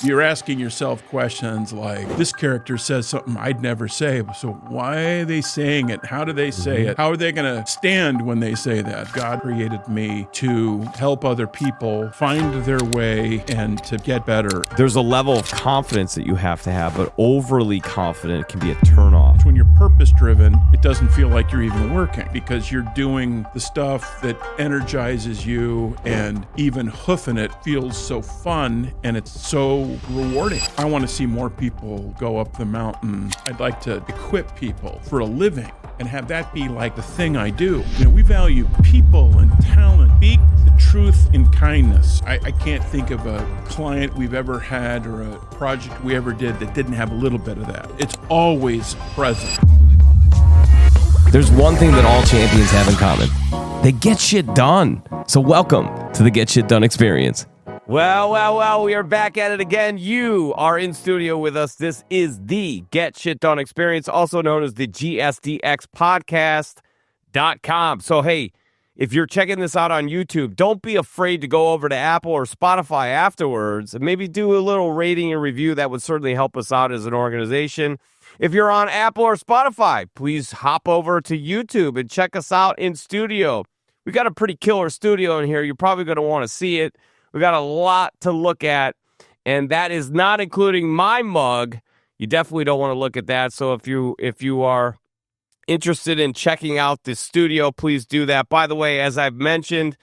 You're asking yourself questions like, this character says something I'd never say, so why are they saying it? How do they say it? How are they going to stand when they say that? God created me to help other people find their way and to get better. There's a level of confidence that you have to have, but overly confident can be a turnoff. When you're purpose-driven, it doesn't feel like you're even working because you're doing the stuff that energizes you, and even hoofing it feels so fun and it's so rewarding. I want to see more people go up the mountain. I'd like to equip people for a living and have that be like the thing I do. You know, we value people and talent. Speak the truth in kindness. I can't think of a client we've ever had or a project we ever did that didn't have a little bit of that. It's always present. There's one thing that all champions have in common. They get shit done. So welcome to the Get Shit Done experience. Well, we are back at it again. You are in studio with us. This is the Get Shit Done experience, also known as the GSDXpodcast.com. So, hey, if you're checking this out on YouTube, don't be afraid to go over to Apple or Spotify afterwards and maybe do a little rating and review. That would certainly help us out as an organization. If you're on Apple or Spotify, please hop over to YouTube and check us out in studio. We got a pretty killer studio in here. You're probably going to want to see it. We got a lot to look at, and that is not including my mug. You definitely don't want to look at that. So if you are interested in checking out the studio, please do that. By the way, as I've mentioned,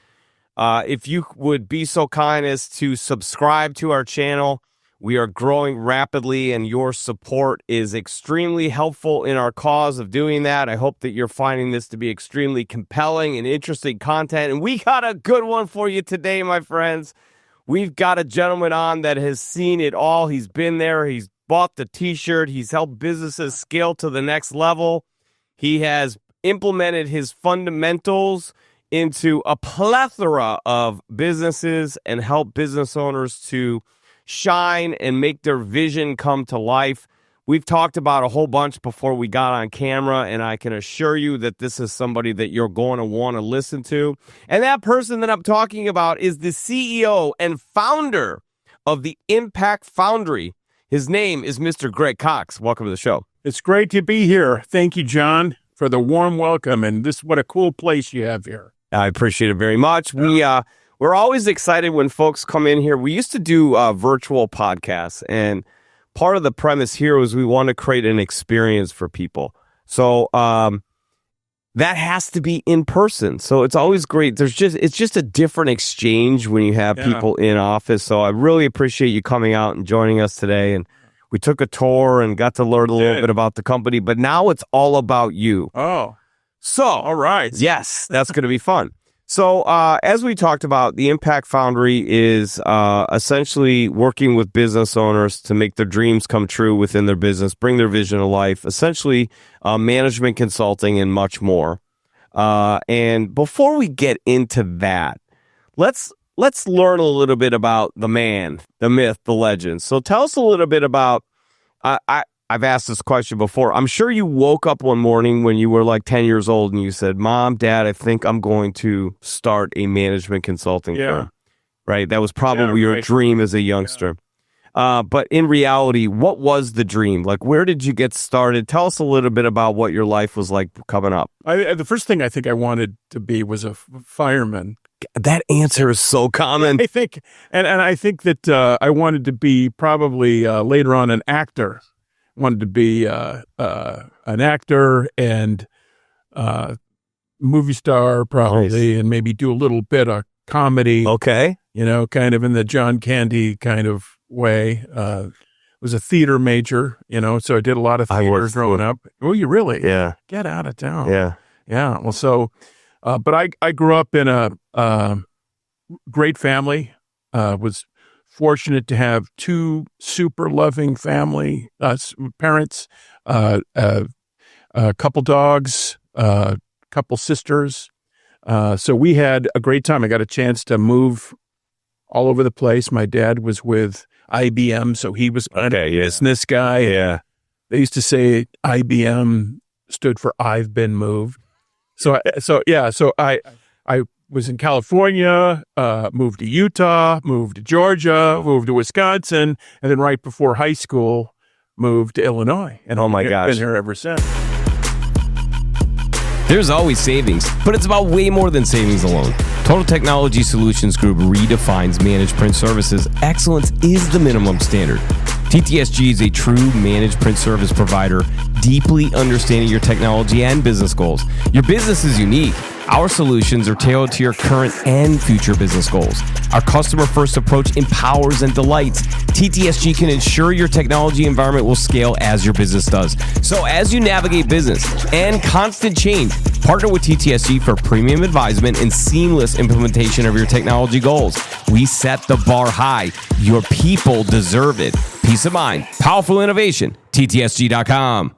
if you would be so kind as to subscribe to our channel, we are growing rapidly, and your support is extremely helpful in our cause of doing that. I hope that you're finding this to be extremely compelling and interesting content. And we got a good one for you today, my friends. We've got a gentleman on that has seen it all. He's been there. He's bought the t-shirt. He's helped businesses scale to the next level. He has implemented his fundamentals into a plethora of businesses and helped business owners to shine and make their vision come to life. We've talked about a whole bunch before we got on camera, and I can assure you that this is somebody that you're going to want to listen to. And that person that I'm talking about is the CEO and founder of the Impact Foundry. His name is Mr. Greg Cox. Welcome to the show. It's great to be here. Thank you, John, for the warm welcome. And what a cool place you have here. I appreciate it very much. We're always excited when folks come in here. We used to do virtual podcasts, and part of the premise here was we want to create an experience for people. So that has to be in person. So it's always great. It's just a different exchange when you have people in office. So I really appreciate you coming out and joining us today. And we took a tour and got to learn a little bit about the company, but now it's all about you. Oh, so all right. Yes, that's going to be fun. So as we talked about, the Impact Foundry is essentially working with business owners to make their dreams come true within their business, bring their vision to life, essentially management consulting and much more. And before we get into that, let's learn a little bit about the man, the myth, the legend. So tell us a little bit about, I've asked this question before. I'm sure you woke up one morning when you were like 10 years old and you said, Mom, Dad, I think I'm going to start a management consulting firm. Right? That was probably your dream as a youngster. But in reality, what was the dream? Like, where did you get started? Tell us a little bit about what your life was like coming up. The first thing I think I wanted to be was a fireman. That answer is so common. I think that I wanted to be probably later on an actor. Wanted to be an actor and movie star probably, and maybe do a little bit of comedy. Okay. You know, kind of in the John Candy kind of way. Was a theater major, you know, so I did a lot of theater growing up. Oh, you really? Yeah. Get out of town. Yeah. Yeah. Well, so, but I grew up in a great family, was fortunate to have two super loving parents, a couple dogs, couple sisters. So we had a great time. I got a chance to move all over the place. My dad was with IBM, so he was a business guy. Yeah. They used to say IBM stood for I've been moved. So I was in California, moved to Utah, moved to Georgia, moved to Wisconsin, and then right before high school, moved to Illinois. And oh my gosh, been here ever since. There's always savings, but it's about way more than savings alone. Total Technology Solutions Group redefines managed print services. Excellence is the minimum standard. TTSG is a true managed print service provider, deeply understanding your technology and business goals. Your business is unique. Our solutions are tailored to your current and future business goals. Our customer-first approach empowers and delights. TTSG can ensure your technology environment will scale as your business does. So as you navigate business and constant change, partner with TTSG for premium advisement and seamless implementation of your technology goals. We set the bar high. Your people deserve it. Peace of mind. Powerful innovation. TTSG.com.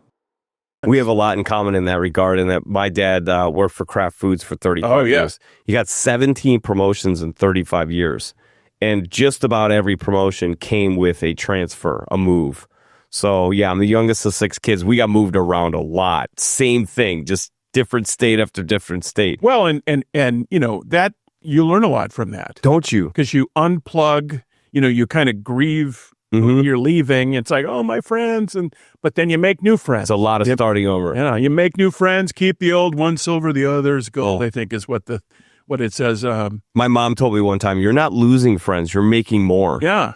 We have a lot in common in that regard, and that my dad worked for Kraft Foods for 35 years. He got 17 promotions in 35 years, and just about every promotion came with a transfer, a move. So, yeah, I'm the youngest of 6 kids. We got moved around a lot. Same thing, just different state after different state. Well, and you know, that you learn a lot from that. Don't you? Because you unplug, you know, you kind of grieve. You're leaving. It's like, oh, my friends, but then you make new friends. It's a lot of starting over. Yeah, you make new friends, keep the old, one silver, the others gold. I think is what it says. My mom told me one time, "You're not losing friends; you're making more." Yeah,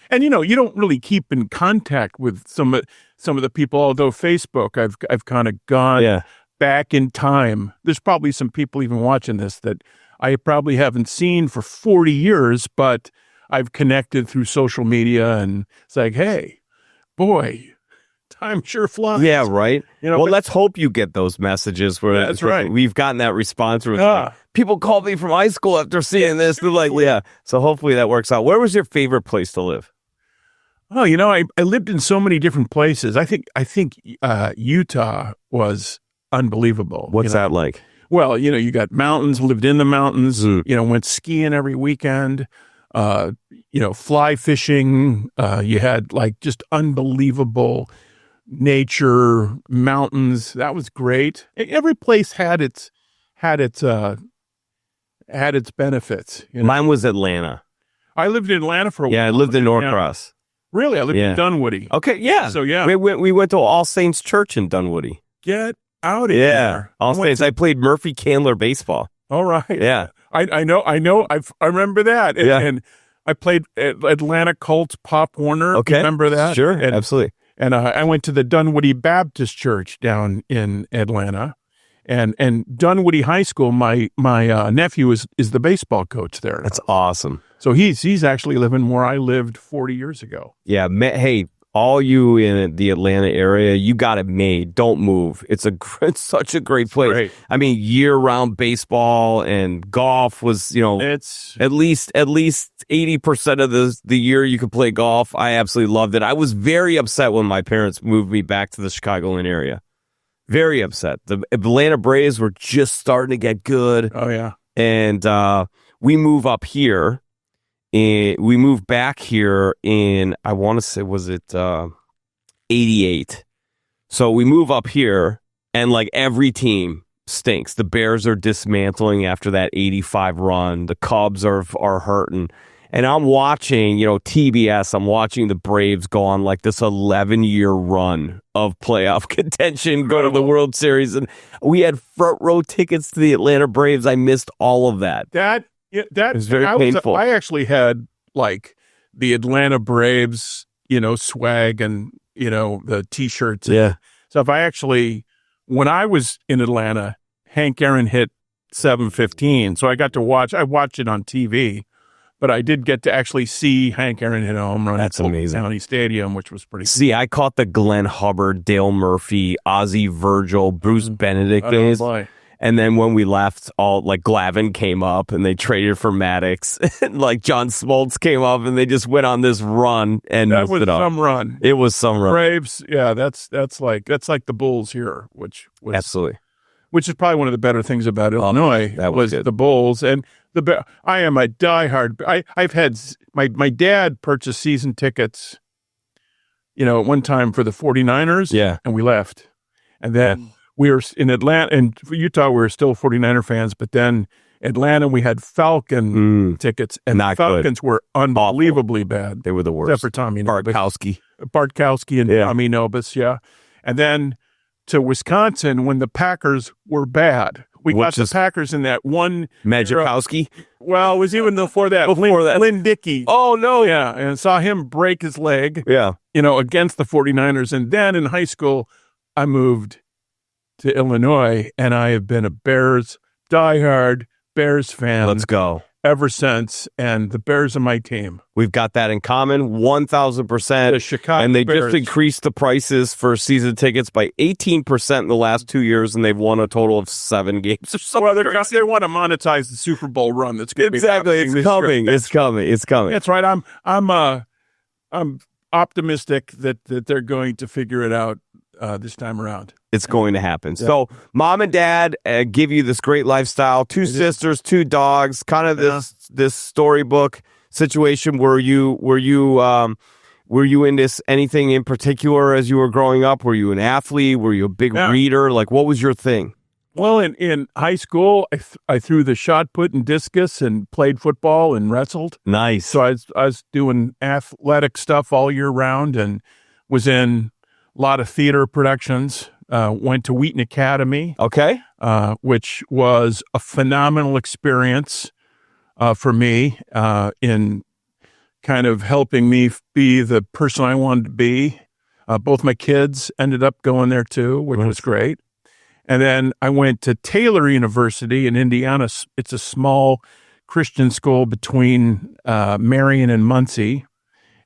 and you know, you don't really keep in contact with some of the people. Although Facebook, I've kind of gone back in time. There's probably some people even watching this that I probably haven't seen for 40 years, but I've connected through social media, and it's like, hey, boy, time sure flies. Yeah, right. You know, well, let's hope you get those messages where that's right. We've gotten that response where like, people called me from high school after seeing this. They're like, yeah. So hopefully that works out. Where was your favorite place to live? Oh, you know, I lived in so many different places. I think Utah was unbelievable. What's that like? Well, you know, you got mountains, lived in the mountains, you know, went skiing every weekend. You know, fly fishing, you had like just unbelievable nature, mountains. That was great. Every place had its benefits. You know? Mine was Atlanta. I lived in Atlanta for a while. Yeah, I lived in Norcross. Really? I lived in Dunwoody. Okay, yeah. So, yeah. We went to All Saints Church in Dunwoody. Get out of here. All Saints. I played Murphy Candler baseball. All right. Yeah. I know. I remember that. And I played at Atlanta Colts Pop Warner. Okay. Remember that? Sure. Absolutely. And I went to the Dunwoody Baptist Church down in Atlanta. And Dunwoody High School, my nephew is the baseball coach there. That's awesome. So he's actually living where I lived 40 years ago. Yeah. Hey, all you in the Atlanta area, you got it made. Don't move. It's such a great place. Great. I mean, year-round baseball and golf was, you know, it's at least 80% of the year you could play golf. I absolutely loved it. I was very upset when my parents moved me back to the Chicagoland area. Very upset. The Atlanta Braves were just starting to get good. Oh yeah. And we move up here. We moved back here in, I want to say, was it 88? So we move up here, and like every team stinks. The Bears are dismantling after that 85 run. The Cubs are hurting. And I'm watching, you know, TBS, I'm watching the Braves go on like this 11-year run of playoff contention, go to the World Series. And we had front row tickets to the Atlanta Braves. I missed all of that. That was very painful. I actually had like the Atlanta Braves, you know, swag and, you know, the T-shirts. Yeah. So when I was in Atlanta, Hank Aaron hit 715. So I watched it on TV, but I did get to actually see Hank Aaron hit a home run. That's amazing. County Stadium, which was pretty cool. See, I caught the Glenn Hubbard, Dale Murphy, Ozzie Virgil, Bruce Benedict days. And then when we left, all like Glavine came up and they traded for Maddox. And like John Smoltz came up and they just went on this run and that was it up. Some run. It was some run. Braves, yeah, that's like the Bulls here, which was absolutely, which is probably one of the better things about Illinois. That was the Bulls and I am a diehard. I've had my dad purchased season tickets, you know, at one time for the 49ers. Yeah, and we left, and then. We were in Atlanta and Utah. We were still 49er fans, but then Atlanta, we had Falcon tickets, and Not Falcons were unbelievably bad. They were the worst. Except for Tommy Bartkowski. Bartkowski and Tommy Nobis, yeah. And then to Wisconsin when the Packers were bad. We got the Packers in that one. Majikowski? Well, it was even before that. Lynn Dickey. Oh, no. Yeah, and saw him break his leg, Yeah. Against the 49ers. And then in high school, I moved to Illinois, and I have been a diehard Bears fan. Let's go. Ever since, and the Bears are my team. We've got that in common, 1,000%. The Chicago and they Bears. just increased the prices for season tickets by 18% in the last 2 years, and they've won a total of 7 games or something. Well, they want to monetize the Super Bowl run. That's going to be exactly. It's coming. It's coming. It's coming. That's right. I'm optimistic that they're going to figure it out this time around. It's going to happen. Yeah. So mom and dad give you this great lifestyle, 2 sisters, 2 dogs, kind of this storybook situation. Were you in this anything in particular as you were growing up? Were you an athlete? Were you a big reader? Like, what was your thing? Well, in high school, I threw the shot put and discus and played football and wrestled. Nice. So I was doing athletic stuff all year round and was in a lot of theater productions. Went to Wheaton Academy. Okay. Which was a phenomenal experience for me in kind of helping me be the person I wanted to be. Both my kids ended up going there too, which was great. And then I went to Taylor University in Indiana. It's a small Christian school between Marion and Muncie.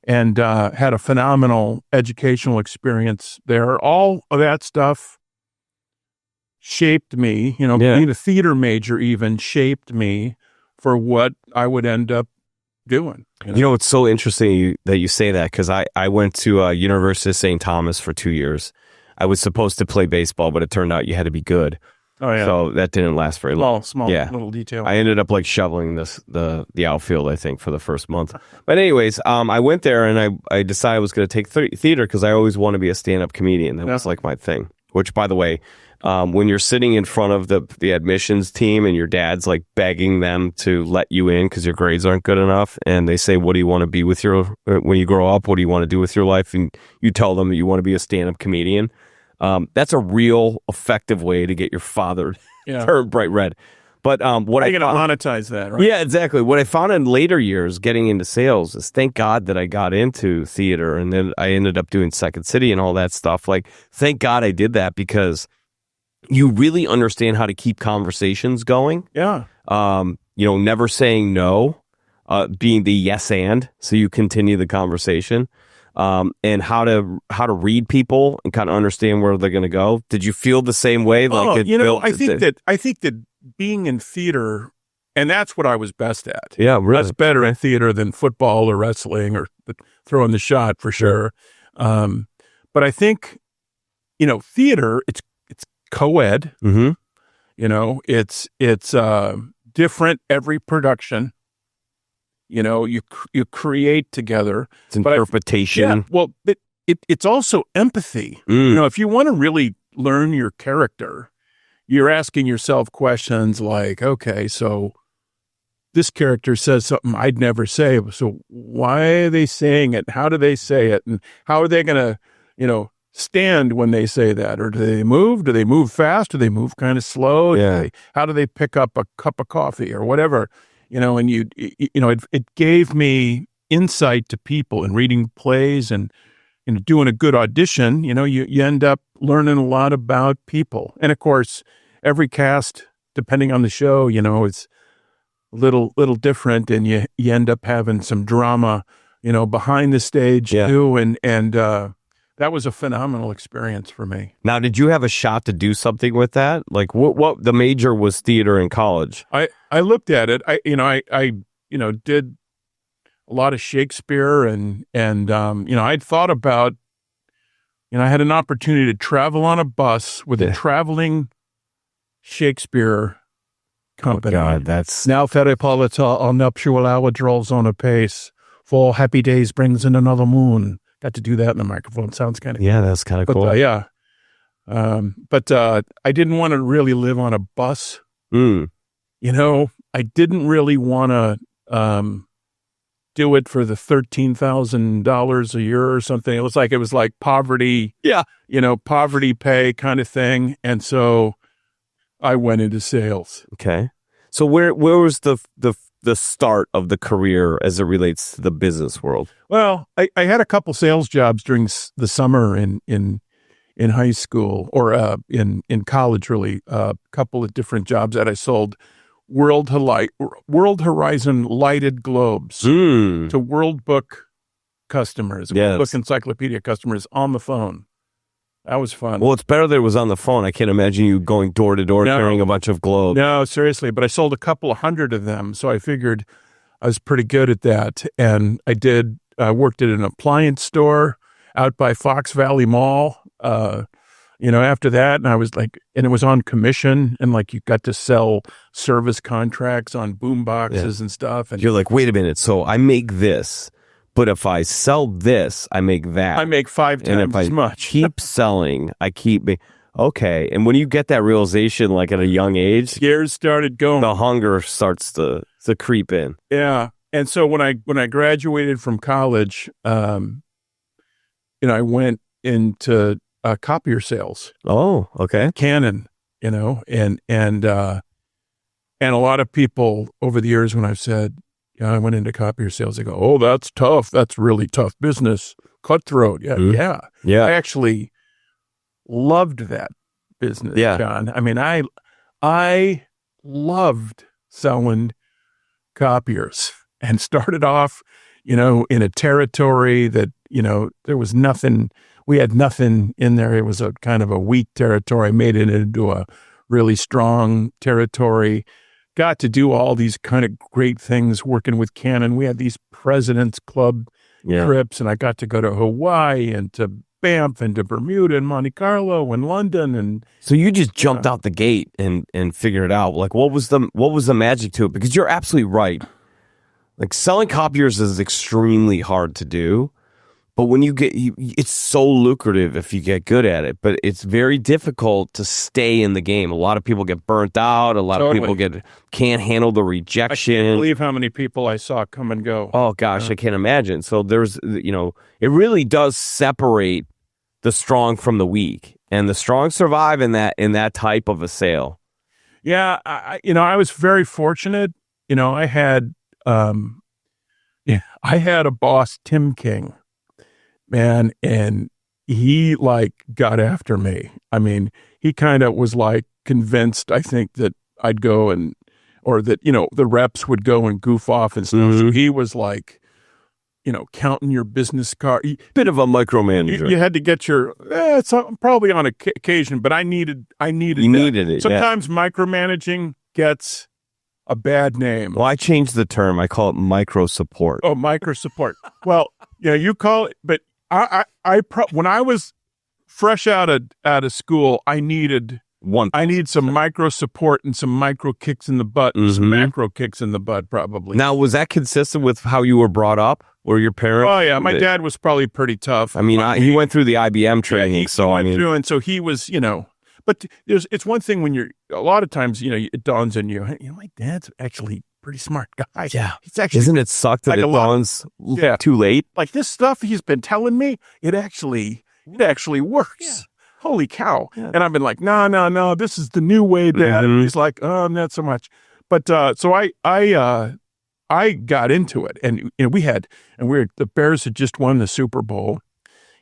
And had a phenomenal educational experience there. All of that stuff shaped me, being a theater major even shaped me for what I would end up doing. It's so interesting that you say that, because I went to University of St. Thomas for 2 years. I was supposed to play baseball, but it turned out you had to be good. Oh, yeah. So that didn't last very long. Small little detail. I ended up shoveling the outfield, I think, for the first month. But anyways, I went there and I decided I was going to take theater because I always want to be a stand-up comedian. That was my thing. Which, by the way, when you're sitting in front of the admissions team and your dad's begging them to let you in because your grades aren't good enough, and they say, what do you want to be when you grow up? What do you want to do with your life? And you tell them that you want to be a stand-up comedian. That's a real effective way to get your father turned bright red. But what you're going to monetize that, right? Yeah, exactly. What I found in later years getting into sales is thank God that I got into theater, and then I ended up doing Second City and all that stuff. Thank God I did that, because you really understand how to keep conversations going. Yeah. Never saying no, being the yes and, so you continue the conversation. And how to read people and kind of understand where they're going to go. Did you feel the same way? I think that being in theater, and that's what I was best at. Yeah, really. That's better in theater than football or wrestling or throwing the shot for sure. But I think, theater, it's co-ed. Mm-hmm. It's different every production. You create together. It's interpretation. It's also empathy. If you want to really learn your character, you're asking yourself questions like, okay, so this character says something I'd never say. So why are they saying it? How do they say it? And how are they going to, stand when they say that? Or do they move? Do they move fast? Do they move kind of slow? Yeah. How do they pick up a cup of coffee or whatever? And it gave me insight to people, and reading plays and doing a good audition. You end up learning a lot about people. And of course, every cast, depending on the show, it's a little different, and you end up having some drama, behind the stage too. And that was a phenomenal experience for me. Now, did you have a shot to do something with that? What the major was theater in college? I looked at it. I did a lot of Shakespeare and I'd thought about, I had an opportunity to travel on a bus with a traveling Shakespeare company. Oh God, that's now Feripolita, our nuptial hour draws on apace. 4 happy days brings in another moon. Got to do that in the microphone. Sounds kind of that's kind of cool. But I didn't want to really live on a bus. I didn't really want to do it for the $13,000 a year or something. It was like poverty, poverty pay kind of thing. And so I went into sales. Okay. So where was the start of the career as it relates to the business world? Well, I had a couple sales jobs during the summer in high school or in college, really. A couple of different jobs that I sold World Horizon lighted globes to World Book customers, World Book Encyclopedia customers on the phone. That was fun. Well, it's better that it was on the phone. I can't imagine you going door to door carrying a bunch of globes. No, seriously. But I sold a couple of hundred of them, so I figured I was pretty good at that. And I worked at an appliance store out by Fox Valley Mall. After that, and I was like, and it was on commission, and like you got to sell service contracts on boom boxes and stuff. And you're like, wait a minute. So I make this, but if I sell this, I make that. I make 5 times as much. Keep selling. Okay. And when you get that realization, like at a young age, gears started going. The hunger starts to creep in. Yeah. And so when I graduated from college, I went into copier sales. Oh, okay. Canon, and a lot of people over the years when I've said, I went into copier sales, they go, oh, that's tough. That's really tough business. Cutthroat. Yeah. I actually loved that business, John. I mean, I loved selling copiers and started off, in a territory that, there was nothing. We had nothing in there. It was a kind of a weak territory. I made it into a really strong territory. Got to do all these kind of great things working with Canon. We had these President's Club trips, and I got to go to Hawaii and to Banff and to Bermuda and Monte Carlo and London. And so you just jumped out the gate and figured it out. Like, what was the magic to it? Because you're absolutely right. Like, selling copiers is extremely hard to do. But when it's so lucrative if you get good at it, but it's very difficult to stay in the game. A lot of people get burnt out. A lot of people can't handle the rejection. I can't believe how many people I saw come and go. Oh gosh, I can't imagine. So there's, it really does separate the strong from the weak, and the strong survive in that type of a sale. Yeah, I was very fortunate. I had a boss, Tim King. Man, and he got after me. I mean, he kind of was convinced, I think, that I'd go or that, the reps would go and goof off and stuff. Mm-hmm. So he was counting your business card. Bit of a micromanager. You had to get it's probably on occasion, but I needed it. Sometimes micromanaging gets a bad name. Well, I changed the term. I call it micro support. Oh, micro support. Well, you call it, but when I was fresh out of school, I needed some micro support and some micro kicks in the butt, and some macro kicks in the butt, probably. Now, was that consistent with how you were brought up, or your parents? Oh yeah, my dad was probably pretty tough. I mean, he went through the IBM training, and so he was, But it's one thing when a lot of times, it dawns on you, my dad's actually pretty smart guy. Yeah. He's actually, isn't it suck that it dawns too late? Like this stuff he's been telling me, it actually works. Yeah. Holy cow. Yeah. And I've been like, no, this is the new way, Dad. Mm-hmm. He's like, oh, not so much. But so I got into it, and the Bears had just won the Super Bowl,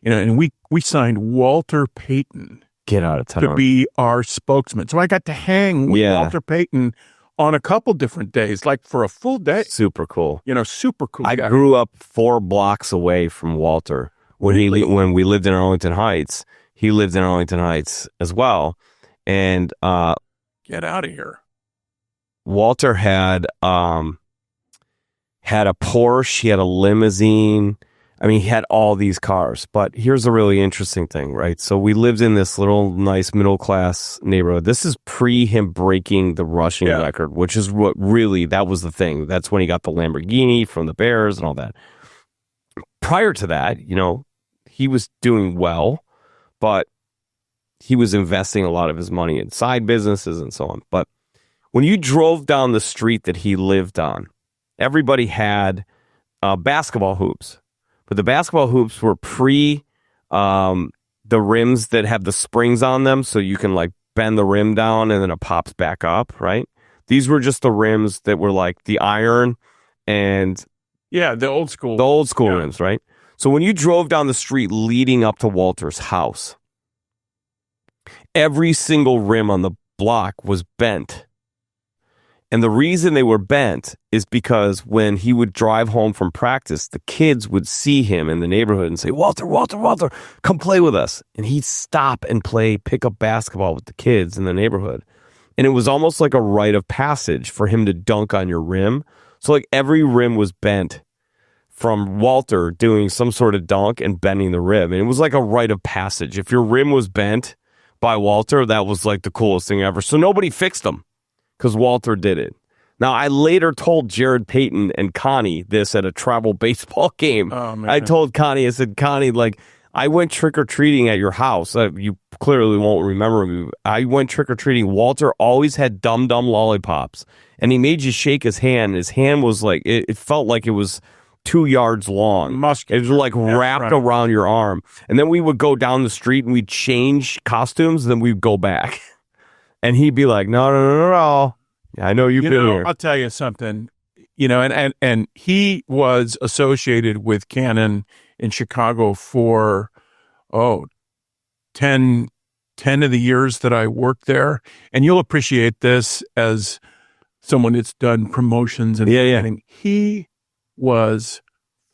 and we signed Walter Payton. Get out of town. To be our spokesman. So I got to hang with Walter Payton on a couple different days, like for a full day. Super cool. Super cool I guy. grew up 4 blocks away from Walter when we lived in Arlington Heights. He lived in Arlington Heights as well. And get out of here. Walter had a Porsche, he had a limousine. I mean, he had all these cars, but here's a really interesting thing, right? So we lived in this little nice middle-class neighborhood. This is pre him breaking the rushing record, which is what really, that was the thing. That's when he got the Lamborghini from the Bears and all that. Prior to that, he was doing well, but he was investing a lot of his money in side businesses and so on. But When you drove down the street that he lived on, everybody had basketball hoops, but the basketball hoops were pre the rims that have the springs on them, so you can like bend the rim down and then it pops back up, right? These were just the rims that were like the iron and the old school rims, right? So when you drove down the street leading up to Walter's house, every single rim on the block was bent. And the reason they were bent is because when he would drive home from practice, the kids would see him in the neighborhood and say, Walter, come play with us. And he'd stop and pick up basketball with the kids in the neighborhood. And it was almost like a rite of passage for him to dunk on your rim. So like every rim was bent from Walter doing some sort of dunk and bending the rim. And it was like a rite of passage. If your rim was bent by Walter, that was like the coolest thing ever. So nobody fixed them, because Walter did it. Now, I later told Jared Payton and Connie this at a travel baseball game. Oh, man. I told Connie, I said, Connie, like, I went trick-or-treating at your house. You clearly won't remember me. I went trick-or-treating. Walter always had dum-dum lollipops, and he made you shake his hand. His hand was like, it felt like it was 2 yards long. Muscular. It was like wrapped around your arm. And then we would go down the street and we'd change costumes, then we'd go back. And he'd be like, no. I know you've been here. I'll tell you something, and he was associated with Canon in Chicago for, 10 of the years that I worked there. And you'll appreciate this as someone that's done promotions. And he was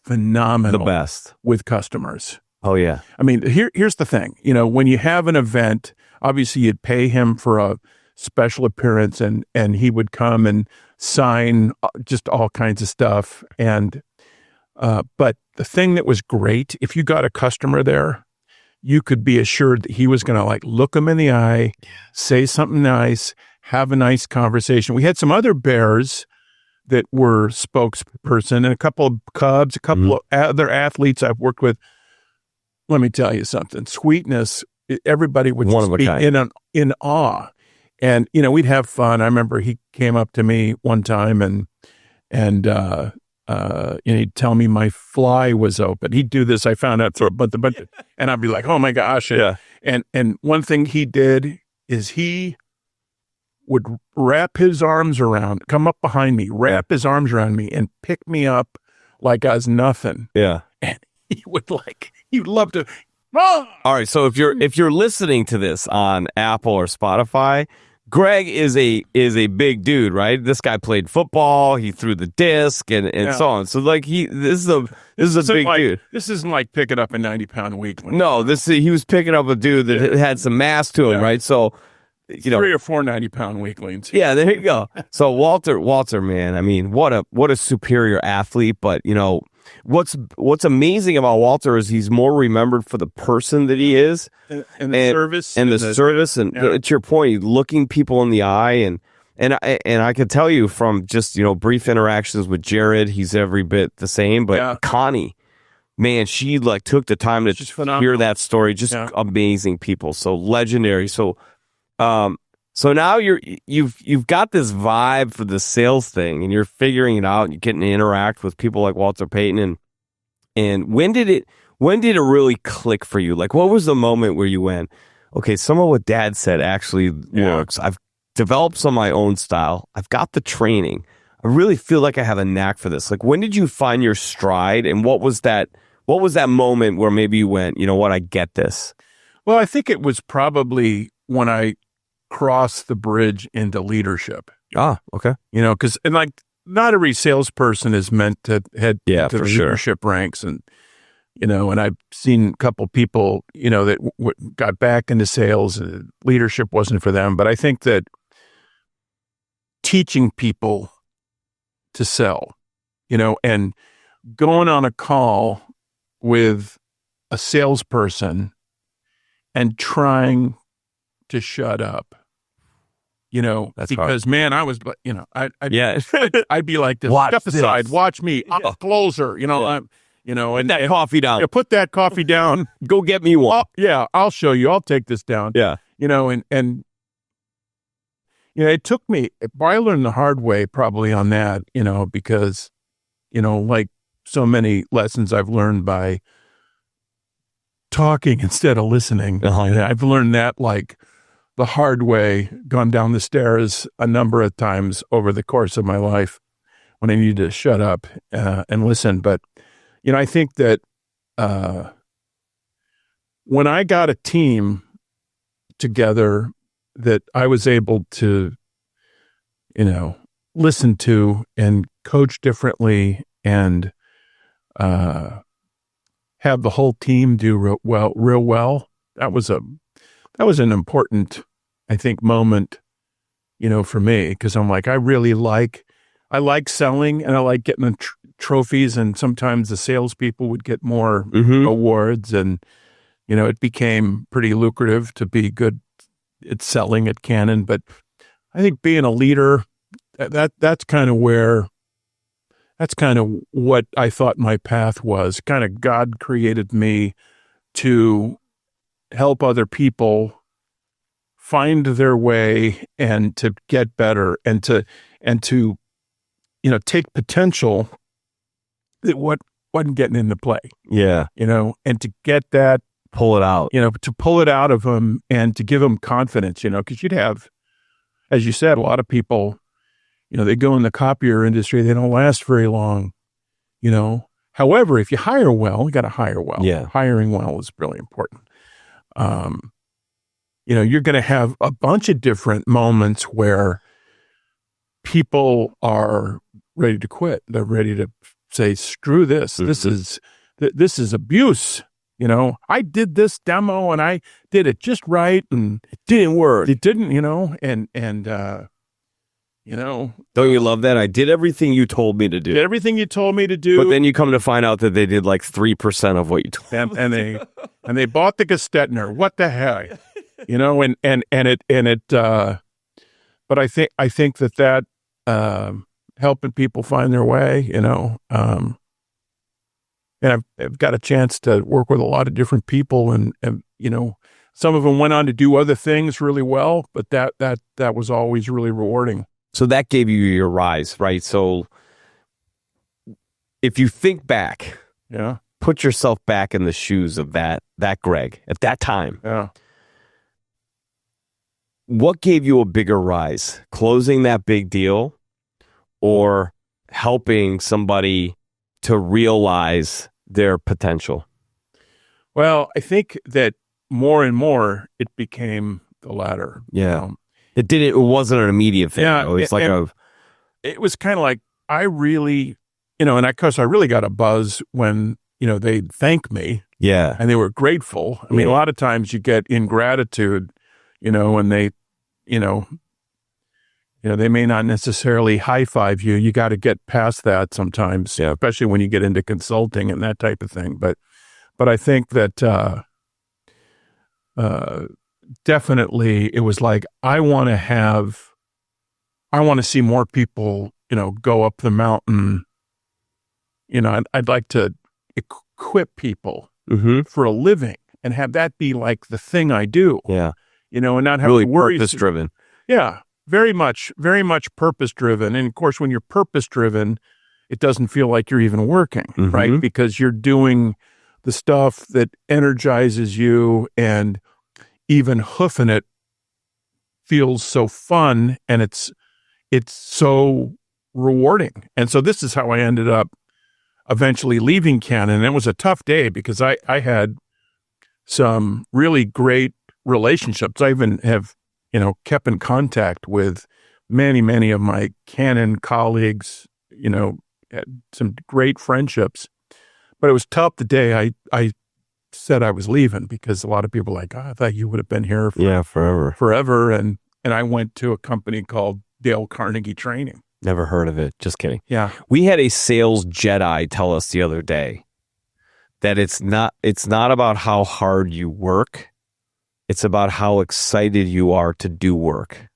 phenomenal. The best. With customers. Oh, yeah. I mean, here's the thing. When you have an event, obviously you'd pay him for a special appearance and he would come and sign just all kinds of stuff. And but the thing that was great, if you got a customer there, you could be assured that he was going to like look them in the eye, say something nice, have a nice conversation. We had some other Bears that were spokesperson and a couple of Cubs, a couple of other athletes I've worked with. Let me tell you something. Sweetness, everybody would just be in awe. And, we'd have fun. I remember he came up to me one time and he'd tell me my fly was open. He'd do this. I found out through a bunch, and I'd be like, oh my gosh. And one thing he did is he would wrap his arms around, come up behind me, wrap his arms around me and pick me up like I was nothing. Yeah. And he'd love to. Oh! All right. So if you're listening to this on Apple or Spotify, Greg is a big dude, right? This guy played football. He threw the disc and so on. So like this is a big dude. This isn't like picking up a 90-pound weekly. No, he was picking up a dude that had some mass to him, right? So 3 or 4 90-pound weaklings. Yeah, there you go. So Walter, man, I mean, what a superior athlete. But what's amazing about Walter is he's more remembered for the person that he is, and the service, and the service, and to your point, looking people in the eye, and I could tell you from just brief interactions with Jared, he's every bit the same. But Connie, man, she like took the time to hear that story. Just amazing people, so legendary. So now you've got this vibe for the sales thing, and you're figuring it out, and you're getting to interact with people like Walter Payton. And when did it really click for you? Like, what was the moment where you went, okay, some of what Dad said actually works. I've developed some of my own style. I've got the training. I really feel like I have a knack for this. Like, when did you find your stride, and what was that moment where maybe you went, you know what, I get this? Well, I think it was probably when I cross the bridge into leadership. Okay. Because not every salesperson is meant to head to the leadership ranks, and and I've seen a couple people that got back into sales, and leadership wasn't for them. But I think that teaching people to sell, and going on a call with a salesperson and trying to shut up. That's because hard. Man, I was, I'd be like this. Step aside, watch me. I'm a closer. I'm, and that coffee down. Put that coffee down. Go get me one. I'll show you. I'll take this down. Yeah. And it took me, I learned the hard way probably on that, because, like so many lessons I've learned by talking instead of listening. I've learned that like the hard way, gone down the stairs a number of times over the course of my life when I needed to shut up and listen. But, I think that when I got a team together that I was able to, listen to and coach differently and have the whole team do real well. That was an important, I think, moment, for me, because I'm like, I like selling and I like getting the trophies, and sometimes the salespeople would get more awards, and it became pretty lucrative to be good at selling at Canon. But I think being a leader, that's kind of what I thought my path was. Kind of God created me to help other people find their way and to get better and to take potential that wasn't getting into play. Yeah. And to get that, pull it out, to pull it out of them and to give them confidence, because you'd have, as you said, a lot of people, they go in the copier industry, they don't last very long, However, if you hire well, you got to hire well. Yeah. Hiring well is really important. You're going to have a bunch of different moments where people are ready to quit. They're ready to say, screw this. This is abuse. I did this demo and I did it just right, and it didn't work. It didn't, Don't you love that? I did everything you told me to do. Did everything you told me to do. But then you come to find out that they did like 3% of what you told them. And they bought the Gestetner. What the heck? But I think that helping people find their way, and I've got a chance to work with a lot of different people, and some of them went on to do other things really well, but that was always really rewarding. So that gave you your rise, right? So if you think back, put yourself back in the shoes of that Greg at that time. Yeah. What gave you a bigger rise? Closing that big deal or helping somebody to realize their potential? Well, I think that more and more it became the latter. Yeah. It wasn't an immediate thing. Yeah. It was kind of like, I really, and of course I really got a buzz when, they'd thank me. Yeah. And they were grateful. I mean, a lot of times you get ingratitude, when they, they may not necessarily high five you. You got to get past that sometimes, especially when you get into consulting and that type of thing. But I think that definitely it was like, I want to see more people, go up the mountain. I'd like to equip people for a living and have that be like the thing I do. Yeah. And not have really to worry. Purpose driven. Yeah. Very much purpose driven. And of course, when you're purpose driven, it doesn't feel like you're even working, right? Because you're doing the stuff that energizes you, and even hoofing it feels so fun, and it's so rewarding. And so this is how I ended up eventually leaving Canon. And it was a tough day because I had some really great relationships. I even have, kept in contact with many, many of my Canon colleagues, had some great friendships. But it was tough the day I said I was leaving, because a lot of people were like, I thought you would have been here forever. And I went to a company called Dale Carnegie Training. Never heard of it. Just kidding. Yeah. We had a sales Jedi tell us the other day that it's not about how hard you work. It's about how excited you are to do work.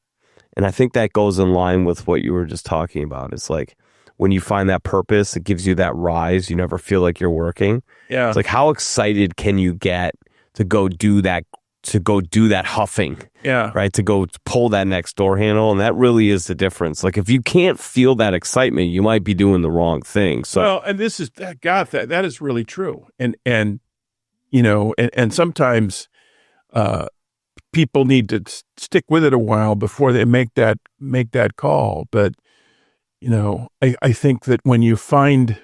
And I think that goes in line with what you were just talking about. It's like when you find that purpose, it gives you that rise. You never feel like you're working. Yeah. It's like, how excited can you get to go do that to go do that huffing. Yeah. Right. To go pull that next door handle. And that really is the difference. Like if you can't feel that excitement, you might be doing the wrong thing. So, well, and this is, God, that is really true. And you know, and sometimes people need to stick with it a while before they make that call. But, you know, I think that when you find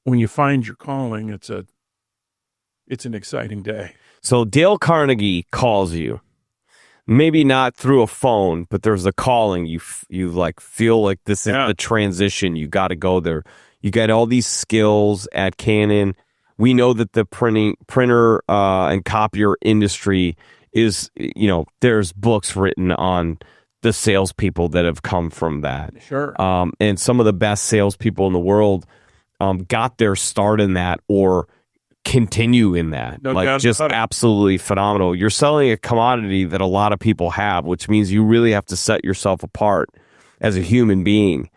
your calling, it's an exciting day. So Dale Carnegie calls you, maybe not through a phone, but there's a calling. You like feel like this is the transition. You got to go there. You got all these skills at Canon. We know that the printer and copier industry is, you know, there's books written on the salespeople that have come from that. Sure. And some of the best salespeople in the world got their start in that or continue in that. No like doubt just about it. absolutely phenomenal. You're selling a commodity that a lot of people have, which means you really have to set yourself apart as a human being.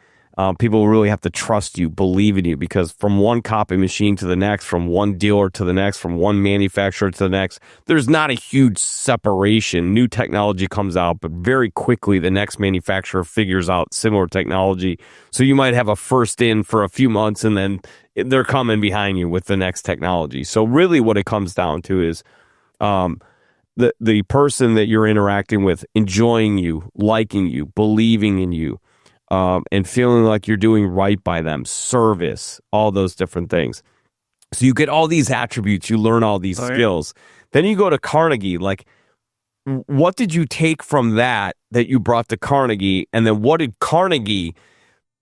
People really have to trust you, believe in you, because from one copy machine to the next, from one dealer to the next, from one manufacturer to the next, there's not a huge separation. New technology comes out, but very quickly the next manufacturer figures out similar technology. So you might have a first in for a few months and then they're coming behind you with the next technology. So really what it comes down to is the person that you're interacting with enjoying you, liking you, believing in you, and feeling like you're doing right by them, service, all those different things. So you get all these attributes, you learn all these skills. Then you go to Carnegie. Like, what did you take from that you brought to Carnegie? And then what did Carnegie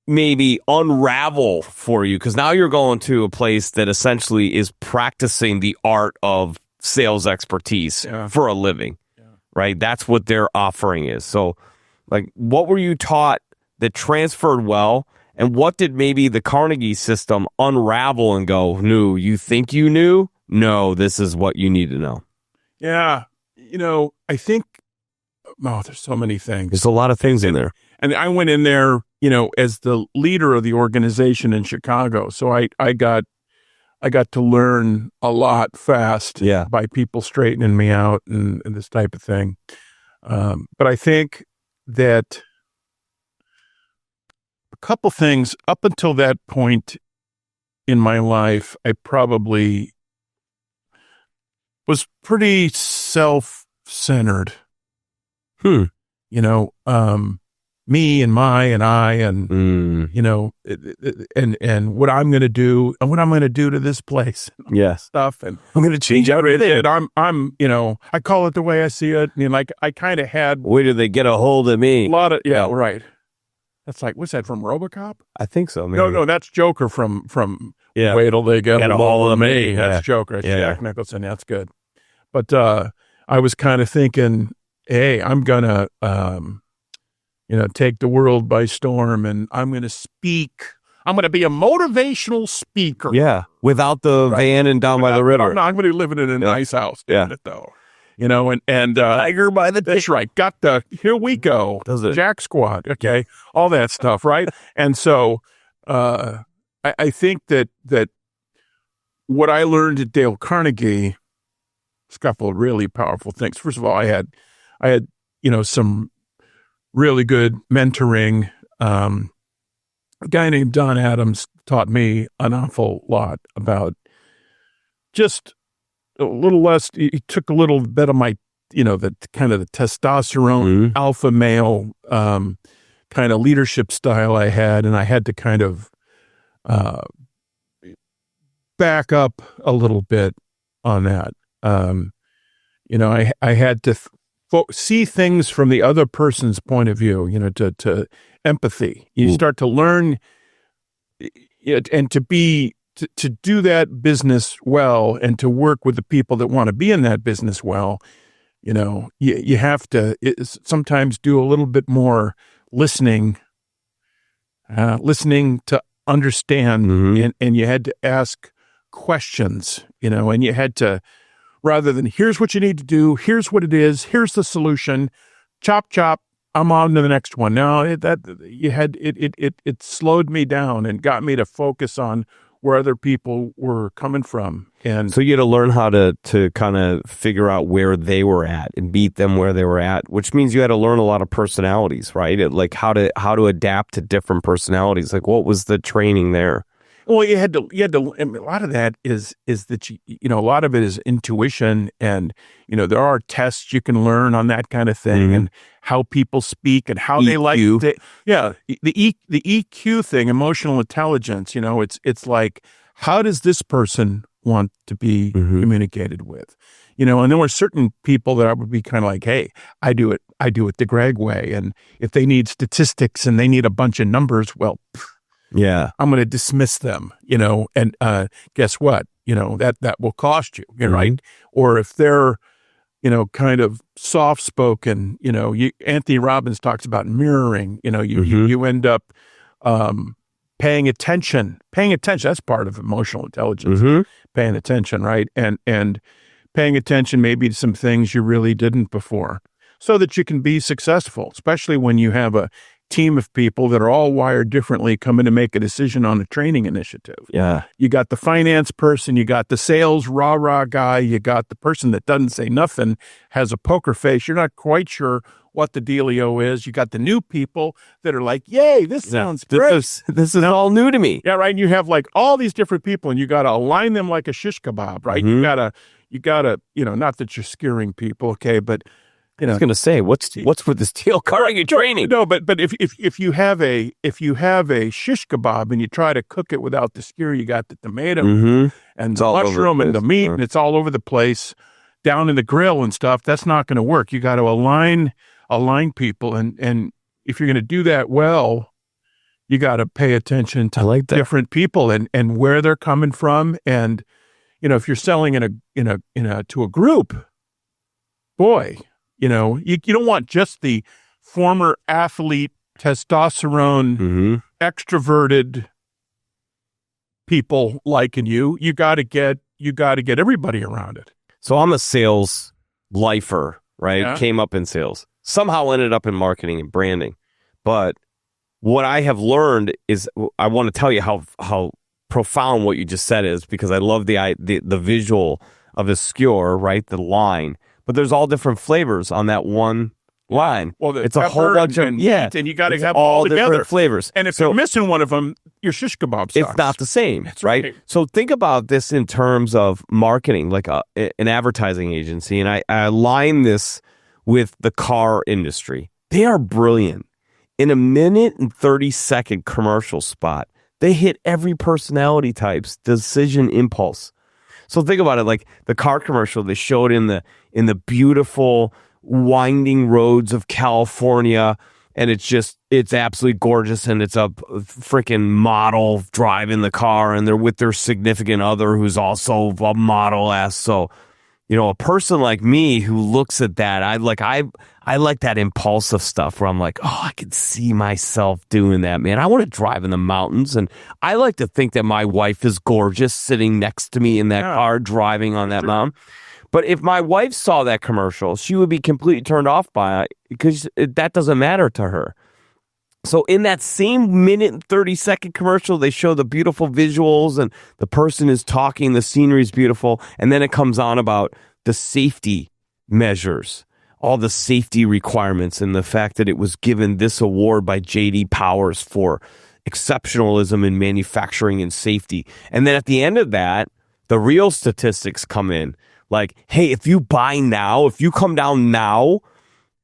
maybe unravel for you? Because now you're going to a place that essentially is practicing the art of sales expertise for a living, right? That's what their offering is. So, like, what were you taught that transferred well, and what did maybe the Carnegie system unravel and go, no, you think you knew? No, this is what you need to know. Yeah. You know, I think, there's so many things. There's a lot of things in there. And I went in there, you know, as the leader of the organization in Chicago. So I got to learn a lot fast by people straightening me out and this type of thing. But I think that a couple things up until that point in my life, I probably was pretty self-centered. You know, me and my and I and you know, and what I'm going to do and what I'm going to do to this place. Stuff, and I'm going to change everything. And I'm, you know, I call it the way I see it. And like I kind of had. Where did they get a hold of me? A lot of right. That's like, what's that from RoboCop? I think so. Maybe. No, that's Joker from Wait till they get a hold of me. That's Joker. That's Jack Nicholson. That's good. But I was kind of thinking, hey, I'm gonna you know, take the world by storm, and I'm gonna speak. I'm gonna be a motivational speaker. Yeah, without the van and down by the river. No, I'm gonna be living in a nice house. Though. You know, and Tiger by the that's right. Got the here we go. Does it? Jack Squad, okay, all that stuff, right? And so I think that what I learned at Dale Carnegie, a couple of really powerful things. First of all, I had you know, some really good mentoring. A guy named Don Adams taught me an awful lot about just a little less. He took a little bit of my, you know, the kind of the testosterone alpha male kind of leadership style I had, and I had to kind of back up a little bit on that. You know, I had to see things from the other person's point of view, you know, to empathy. You start to learn and to do that business well and to work with the people that want to be in that business well, you know, you have to sometimes do a little bit more listening to understand, and you had to ask questions, you know, and you had to, rather than here's what you need to do, here's what it is, here's the solution, chop, chop, I'm on to the next one. Now it slowed me down and got me to focus on where other people were coming from. And so you had to learn how to kind of figure out where they were at and beat them where they were at, which means you had to learn a lot of personalities, right? Like how to adapt to different personalities. Like what was the training there? well, you had to, I mean, a lot of that is that, a lot of it is intuition, and, there are tests you can learn on that kind of thing, and how people speak and how they like EQ. the EQ thing, emotional intelligence, it's like, how does this person want to be communicated with? And there were certain people that I would be kind of like, hey, I do it the Greg way. And if they need statistics and they need a bunch of numbers, well, yeah, I'm going to dismiss them, and guess what? That will cost you, right? Or if they're, kind of soft spoken, Anthony Robbins talks about mirroring, you end up paying attention. That's part of emotional intelligence, paying attention, right? And paying attention maybe to some things you really didn't before, so that you can be successful, especially when you have a team of people that are all wired differently coming to make a decision on a training initiative. Yeah. You got the finance person, you got the sales rah-rah guy, you got the person that doesn't say nothing, has a poker face. You're not quite sure what the dealio is. You got the new people that are like, yay, this sounds great. This is all new to me. Yeah, right. And you have like all these different people, and you got to align them like a shish kebab, right? You gotta, not that you're scaring people, okay, but I was going to say, what's with this Dale Carnegie training? No, but if you have a shish kebab and you try to cook it without the skewer, you got the tomato and the mushroom and the meat, and it's all over the place down in the grill and stuff. That's not going to work. You got to align people, and if you're going to do that well, you got to pay attention to different people and where they're coming from, and if you're selling to a group, boy. You don't want just the former athlete, testosterone, extroverted people liking you. You got to get everybody around it. So I'm a sales lifer, right? Yeah. Came up in sales, somehow ended up in marketing and branding. But what I have learned is, I want to tell you how profound what you just said is, because I love the visual of a skewer, right? The line. But there's all different flavors on that one line. Well, it's a whole bunch of and you got to have all together. Different flavors. And if you're missing one of them, your shish kebab sucks. It's not the same, That's right? So think about this in terms of marketing, like an advertising agency, and I align this with the car industry. They are brilliant. In a 1:30 commercial spot, they hit every personality type's decision impulse. So think about it, like the car commercial they showed in the beautiful winding roads of California, and it's absolutely gorgeous, and it's a freaking model driving the car, and they're with their significant other who's also a model. So, a person like me who looks at that, I like that impulsive stuff where I'm like, oh, I can see myself doing that, man. I want to drive in the mountains, and I like to think that my wife is gorgeous sitting next to me in that car driving on that mountain. But if my wife saw that commercial, she would be completely turned off by it, because that doesn't matter to her. So in that same 1:30 commercial, they show the beautiful visuals and the person is talking, the scenery is beautiful, and then it comes on about the safety measures, all the safety requirements, and the fact that it was given this award by J.D. Powers for exceptionalism in manufacturing and safety. And then at the end of that, the real statistics come in. Like, hey, if you buy now, if you come down now,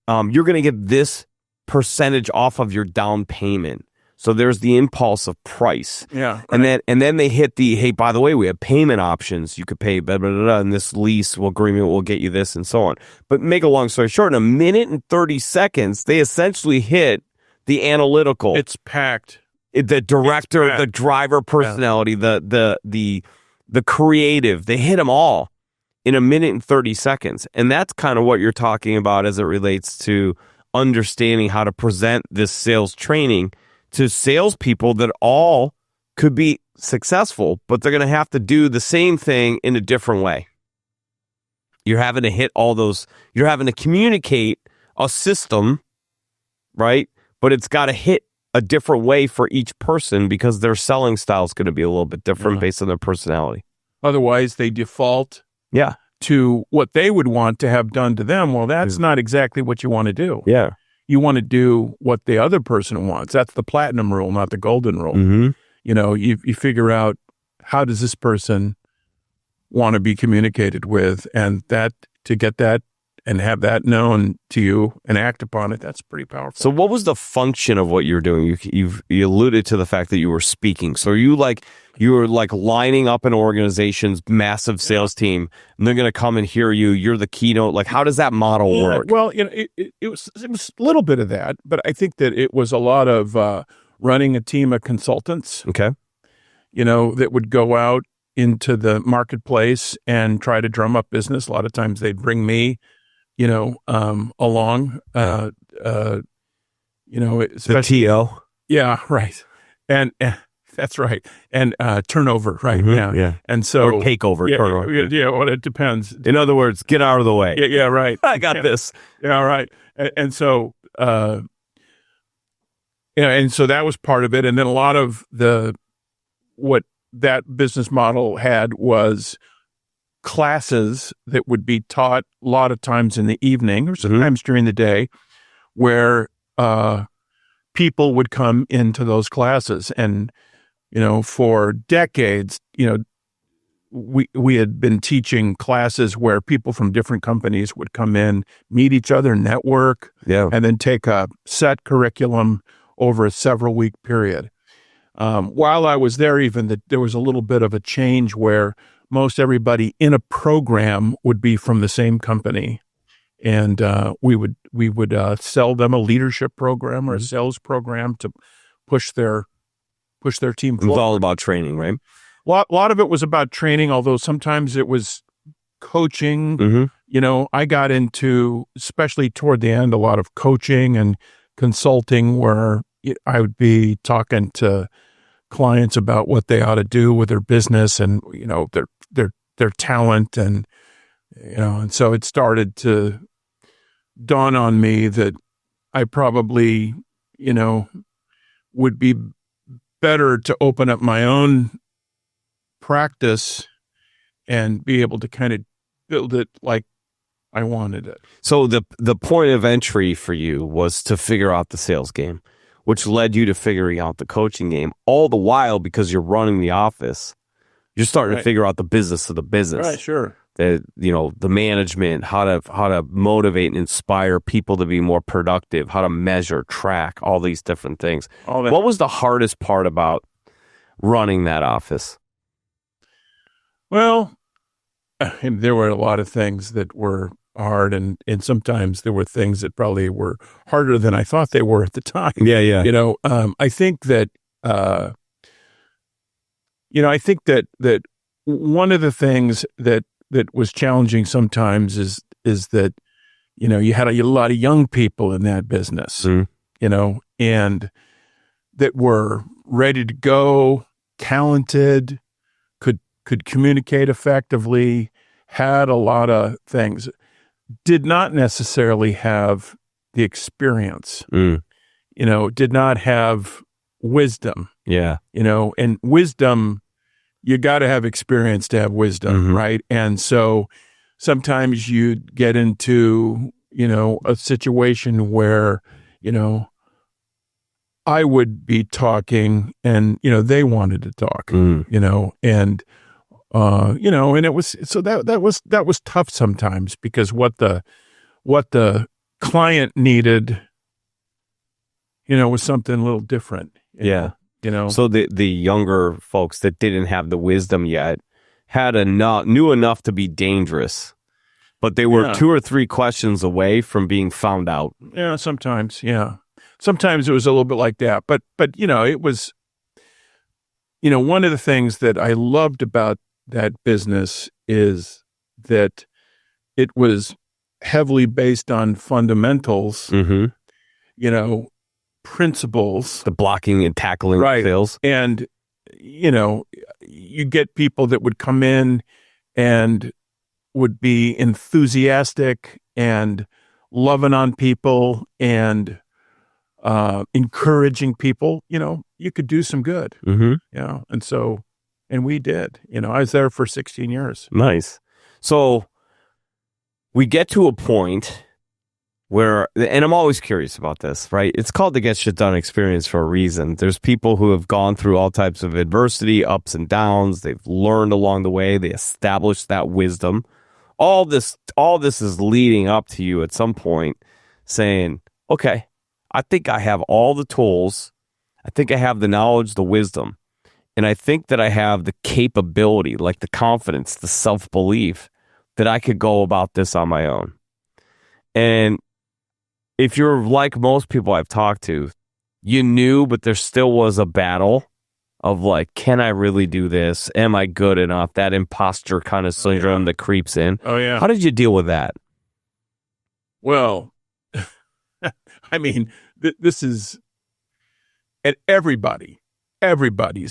you're going to get this percentage off of your down payment. So there's the impulse of price. Yeah. Right. And then they hit the, hey, by the way, we have payment options. You could pay blah, blah, blah, blah, and this lease agreement will get you this, and so on. But make a long story short, in 1:30, they essentially hit the analytical. It's packed. The director, the driver personality, the creative. They hit them all in 1:30. And that's kind of what you're talking about as it relates to understanding how to present this sales training to salespeople that all could be successful, but they're going to have to do the same thing in a different way. You're having to hit all those, you're having to communicate a system, right? But it's got to hit a different way for each person because their selling style is going to be a little bit different based on their personality. Otherwise, they default to what they would want to have done to them. Well, that's not exactly what you want to do. Yeah. You want to do what the other person wants. That's the platinum rule, not the golden rule. Mm-hmm. You know, you figure out, how does this person want to be communicated with, and that to get that and have that known to you and act upon it, that's pretty powerful. So what was the function of what you were doing? You alluded to the fact that you were speaking. So you were lining up an organization's massive sales team, and they're going to come and hear you. You're the keynote. Like, how does that model work? Well, you know, it was a little bit of that, but I think that it was a lot of running a team of consultants. Okay. You know, that would go out into the marketplace and try to drum up business. A lot of times they'd bring me, you know, along, you know, the TO. Yeah, right. And that's right. And turnover, right? Mm-hmm, yeah. And so or takeover. Yeah, yeah, well, it depends. In other words, get out of the way. Yeah, right. I got this. Yeah, right. And so, and so that was part of it. And then a lot of what that business model had was classes that would be taught a lot of times in the evening or sometimes during the day, where people would come into those classes. And, you know, for decades, you know, we had been teaching classes where people from different companies would come in, meet each other, network, and then take a set curriculum over a several-week period. While I was there, there was a little bit of a change where most everybody in a program would be from the same company, and we would sell them a leadership program or a sales program to push their team forward. It was all about training, right? A lot of it was about training, although sometimes it was coaching. Mm-hmm. You know, I got into, especially toward the end, a lot of coaching and consulting where I would be talking to clients about what they ought to do with their business and, you know, their talent. And, you know, and so it started to dawn on me that I probably, you know, would be better to open up my own practice and be able to kind of build it like I wanted it. So the point of entry for you was to figure out the sales game, which led you to figuring out the coaching game. All the while, because you're running the office, you're starting to figure out the business of the business. Right, sure. The management, how to motivate and inspire people to be more productive, how to measure, track, all these different things. What was the hardest part about running that office? Well, there were a lot of things that were hard, and sometimes there were things that probably were harder than I thought they were at the time. Yeah. You know, I think that, that one of the things that was challenging sometimes is that, you know, you had a lot of young people in that business, you know, and that were ready to go, talented, could communicate effectively, had a lot of things, did not necessarily have the experience, you know, did not have wisdom. Yeah. You know, and wisdom, you got to have experience to have wisdom, right? And so sometimes you get into, you know, a situation where, you know, I would be talking and, you know, they wanted to talk, you know, and, you know, and it was, so that was tough sometimes because what the client needed, you know, was something a little different. You know, so the younger folks that didn't have the wisdom yet knew enough to be dangerous, but they were 2 or 3 questions away from being found out. Yeah, sometimes. Yeah, sometimes it was a little bit like that. But you know, it was, you know, one of the things that I loved about that business is that it was heavily based on fundamentals. You know, principles, the blocking and tackling sales. And, you know, you get people that would come in and would be enthusiastic and loving on people and, encouraging people, you could do some good, and we did, I was there for 16 years. Nice. So we get to a point where, and I'm always curious about this, right? It's called the Get Shit Done experience for a reason. There's people who have gone through all types of adversity, ups and downs. They've learned along the way. They established that wisdom. All this is leading up to you at some point saying, okay, I think I have all the tools. I think I have the knowledge, the wisdom. And I think that I have the capability, like the confidence, the self-belief that I could go about this on my own. And if you're like most people I've talked to, you knew, but there still was a battle of like, can I really do this? Am I good enough? That imposter kind of syndrome that creeps in. Oh, yeah. How did you deal with that? Well, I mean, this is, and everybody's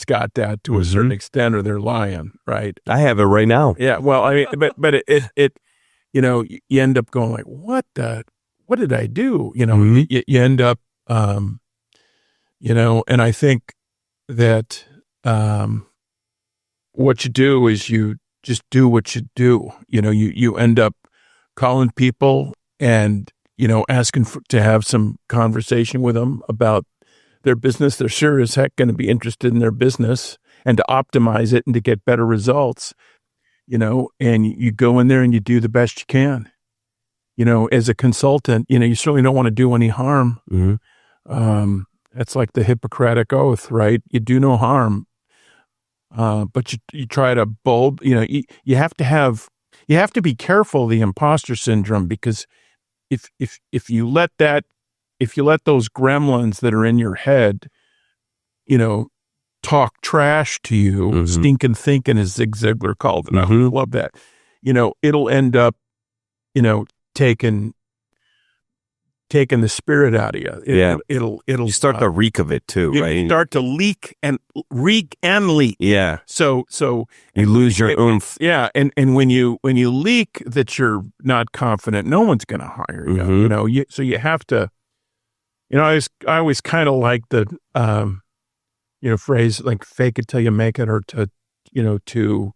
got that to a certain extent, or they're lying, right? I have it right now. Yeah. Well, I mean, but it you end up going like, what did I do? You end up, and I think that what you do is you just do what you do. You end up calling people and, asking to have some conversation with them about their business. They're sure as heck going to be interested in their business and to optimize it and to get better results, and you go in there and you do the best you can. As a consultant, you certainly don't want to do any harm. That's like the Hippocratic Oath, right? You do no harm. But you try to you have to be careful of the imposter syndrome, because if you let those gremlins that are in your head, talk trash to you, stinking thinking, as Zig Ziglar called it. I love that. It'll end up, taking the spirit out of you. It'll you start to reek of it too, right? You start to leak. Yeah. So you lose your oomph. Yeah. And when you leak that you're not confident, no one's going to hire you. So you have to, I always kind of like the, phrase like fake it till you make it, or to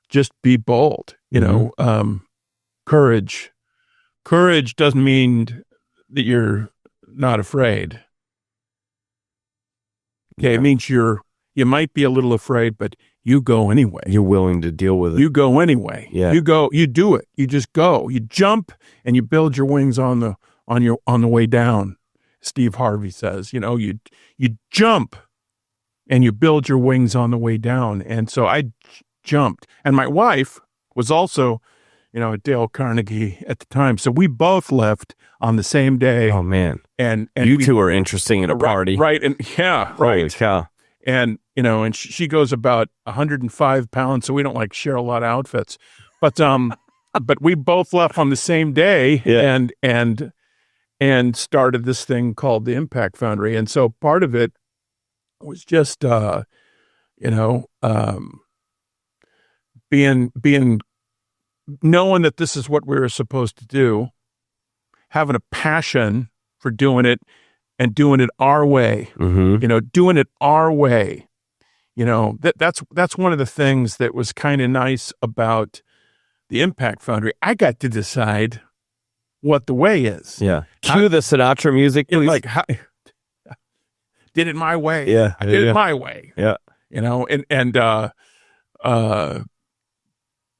just be bold, courage doesn't mean that you're not afraid. Okay. It means you might be a little afraid, but you go anyway. You're willing to deal with it. You go anyway. Yeah. You do it. You just go, you jump and you build your wings on the way down. Steve Harvey says, you jump and you build your wings on the way down. And so I jumped, and my wife was also, at Dale Carnegie at the time. So we both left on the same day. Oh man. And you two are interesting at a party. Right. And yeah, right. Holy cow. And, and she goes about 105 pounds. So we don't like share a lot of outfits, but we both left on the same day and started this thing called the Impact Foundry. And so part of it was just, being knowing that this is what we were supposed to do, having a passion for doing it and doing it our way, doing it our way. That's one of the things that was kind of nice about the Impact Foundry. I got to decide what the way is. Yeah. Cue the Sinatra music, please. Like, did it my way. Yeah. I did it my way. Yeah.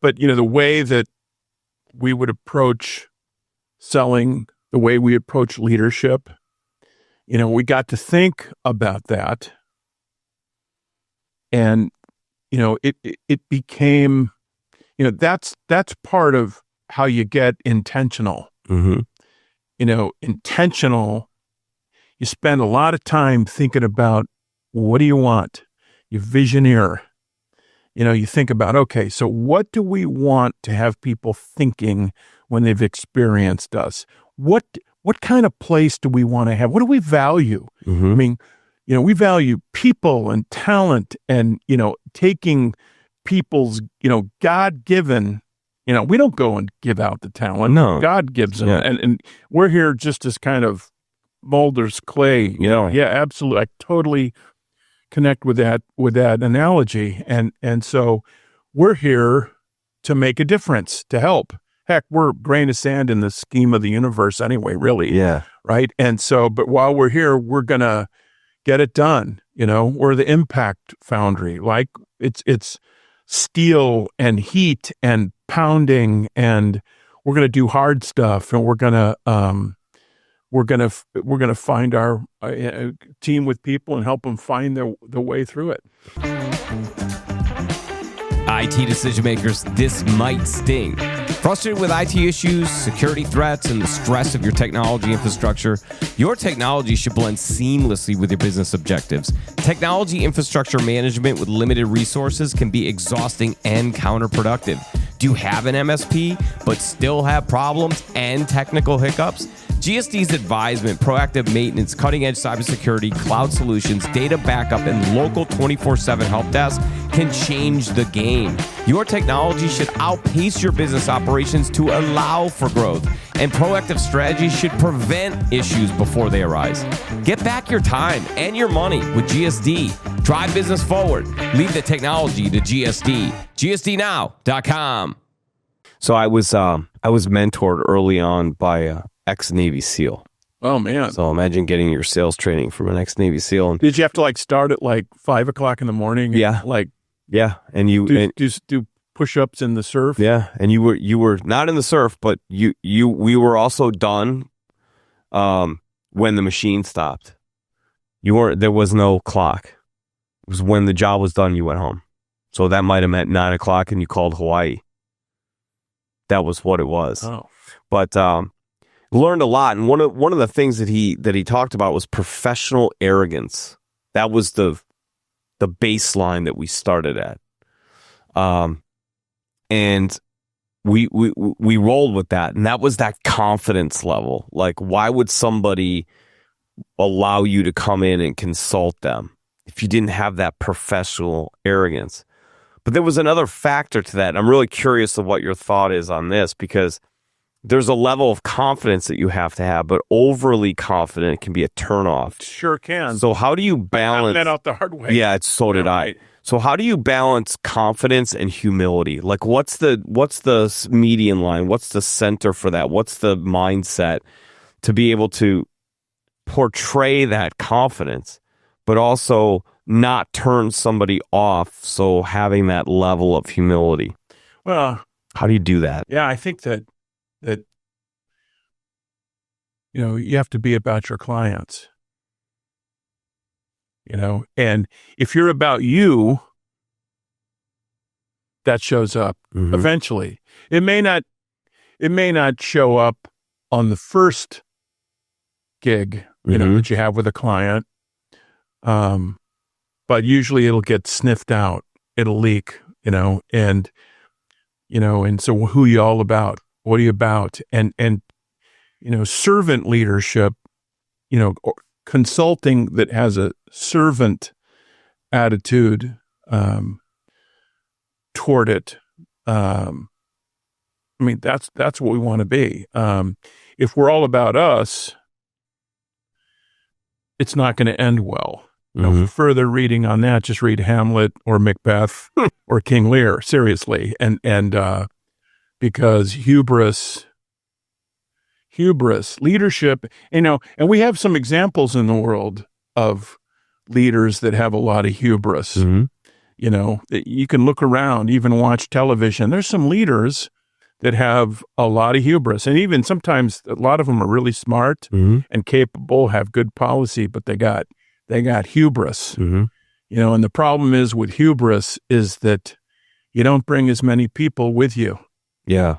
But the way that we would approach selling, the way we approach leadership, we got to think about that. And, it became, that's part of how you get intentional. Intentional, you spend a lot of time thinking about, what do you want? You visioneer. You think about, okay, so what do we want to have people thinking when they've experienced us? What kind of place do we want to have? What do we value? I mean, we value people and talent and, taking people's, God-given, we don't go and give out the talent. No. God gives them. Yeah. And we're here just as kind of molders clay. Yeah, absolutely. I totally connect with that analogy. And so we're here to make a difference, to help. Heck, we're a grain of sand in the scheme of the universe anyway, really. Yeah. Right. And so, but while we're here, we're going to get it done. We're the Impact Foundry. Like it's steel and heat and pounding, and we're going to do hard stuff, and we're going to find our team with people and help them find the way through it. IT decision makers, this might sting. Frustrated with IT issues, security threats, and the stress of your technology infrastructure? Your technology should blend seamlessly with your business objectives. Technology infrastructure management with limited resources can be exhausting and counterproductive. Do you have an MSP but still have problems and technical hiccups? GSD's advisement, proactive maintenance, cutting-edge cybersecurity, cloud solutions, data backup, and local 24/7 help desk can change the game. Your technology should outpace your business operations to allow for growth, and proactive strategies should prevent issues before they arise. Get back your time and your money with GSD. Drive business forward. Leave the technology to GSD. GSDnow.com. So I was mentored early on by ex-Navy SEAL. Oh man! So imagine getting your sales training from an ex-Navy SEAL. Did you have to start at 5 o'clock in the morning? Yeah, and you do push-ups in the surf. Yeah, and you were not in the surf, but we were also done when the machine stopped. There was no clock. It was when the job was done, you went home. So that might have meant 9 o'clock, and you called Hawaii. That was what it was. Oh, but learned a lot, and one of the things that he talked about was professional arrogance. That was the baseline that we started at, and we rolled with that, and that was that confidence level. Like, why would somebody allow you to come in and consult them if you didn't have that professional arrogance? But there was another factor to that, and I'm really curious of what your thought is on this, because there's a level of confidence that you have to have, but overly confident can be a turnoff. Sure can. So how do you balance? I found that out the hard way. Yeah, so did I. Right. So how do you balance confidence and humility? Like, what's the median line? What's the center for that? What's the mindset to be able to portray that confidence, but also not turn somebody off? So having that level of humility. Well, how do you do that? Yeah, I think that you have to be about your clients, and if you're about you, that shows up eventually. It may not show up on the first gig, that you have with a client. But usually it'll get sniffed out, it'll leak, and so who are you all about? What are you about? And servant leadership, consulting that has a servant attitude toward it. That's what we want to be. If we're all about us, it's not going to end well. Further reading on that, just read Hamlet or Macbeth or King Lear, seriously. And because hubris, leadership, and we have some examples in the world of leaders that have a lot of hubris. You can look around, even watch television. There's some leaders that have a lot of hubris, and even sometimes a lot of them are really smart and capable, have good policy, but they got hubris. And the problem is with hubris is that you don't bring as many people with you. Yeah.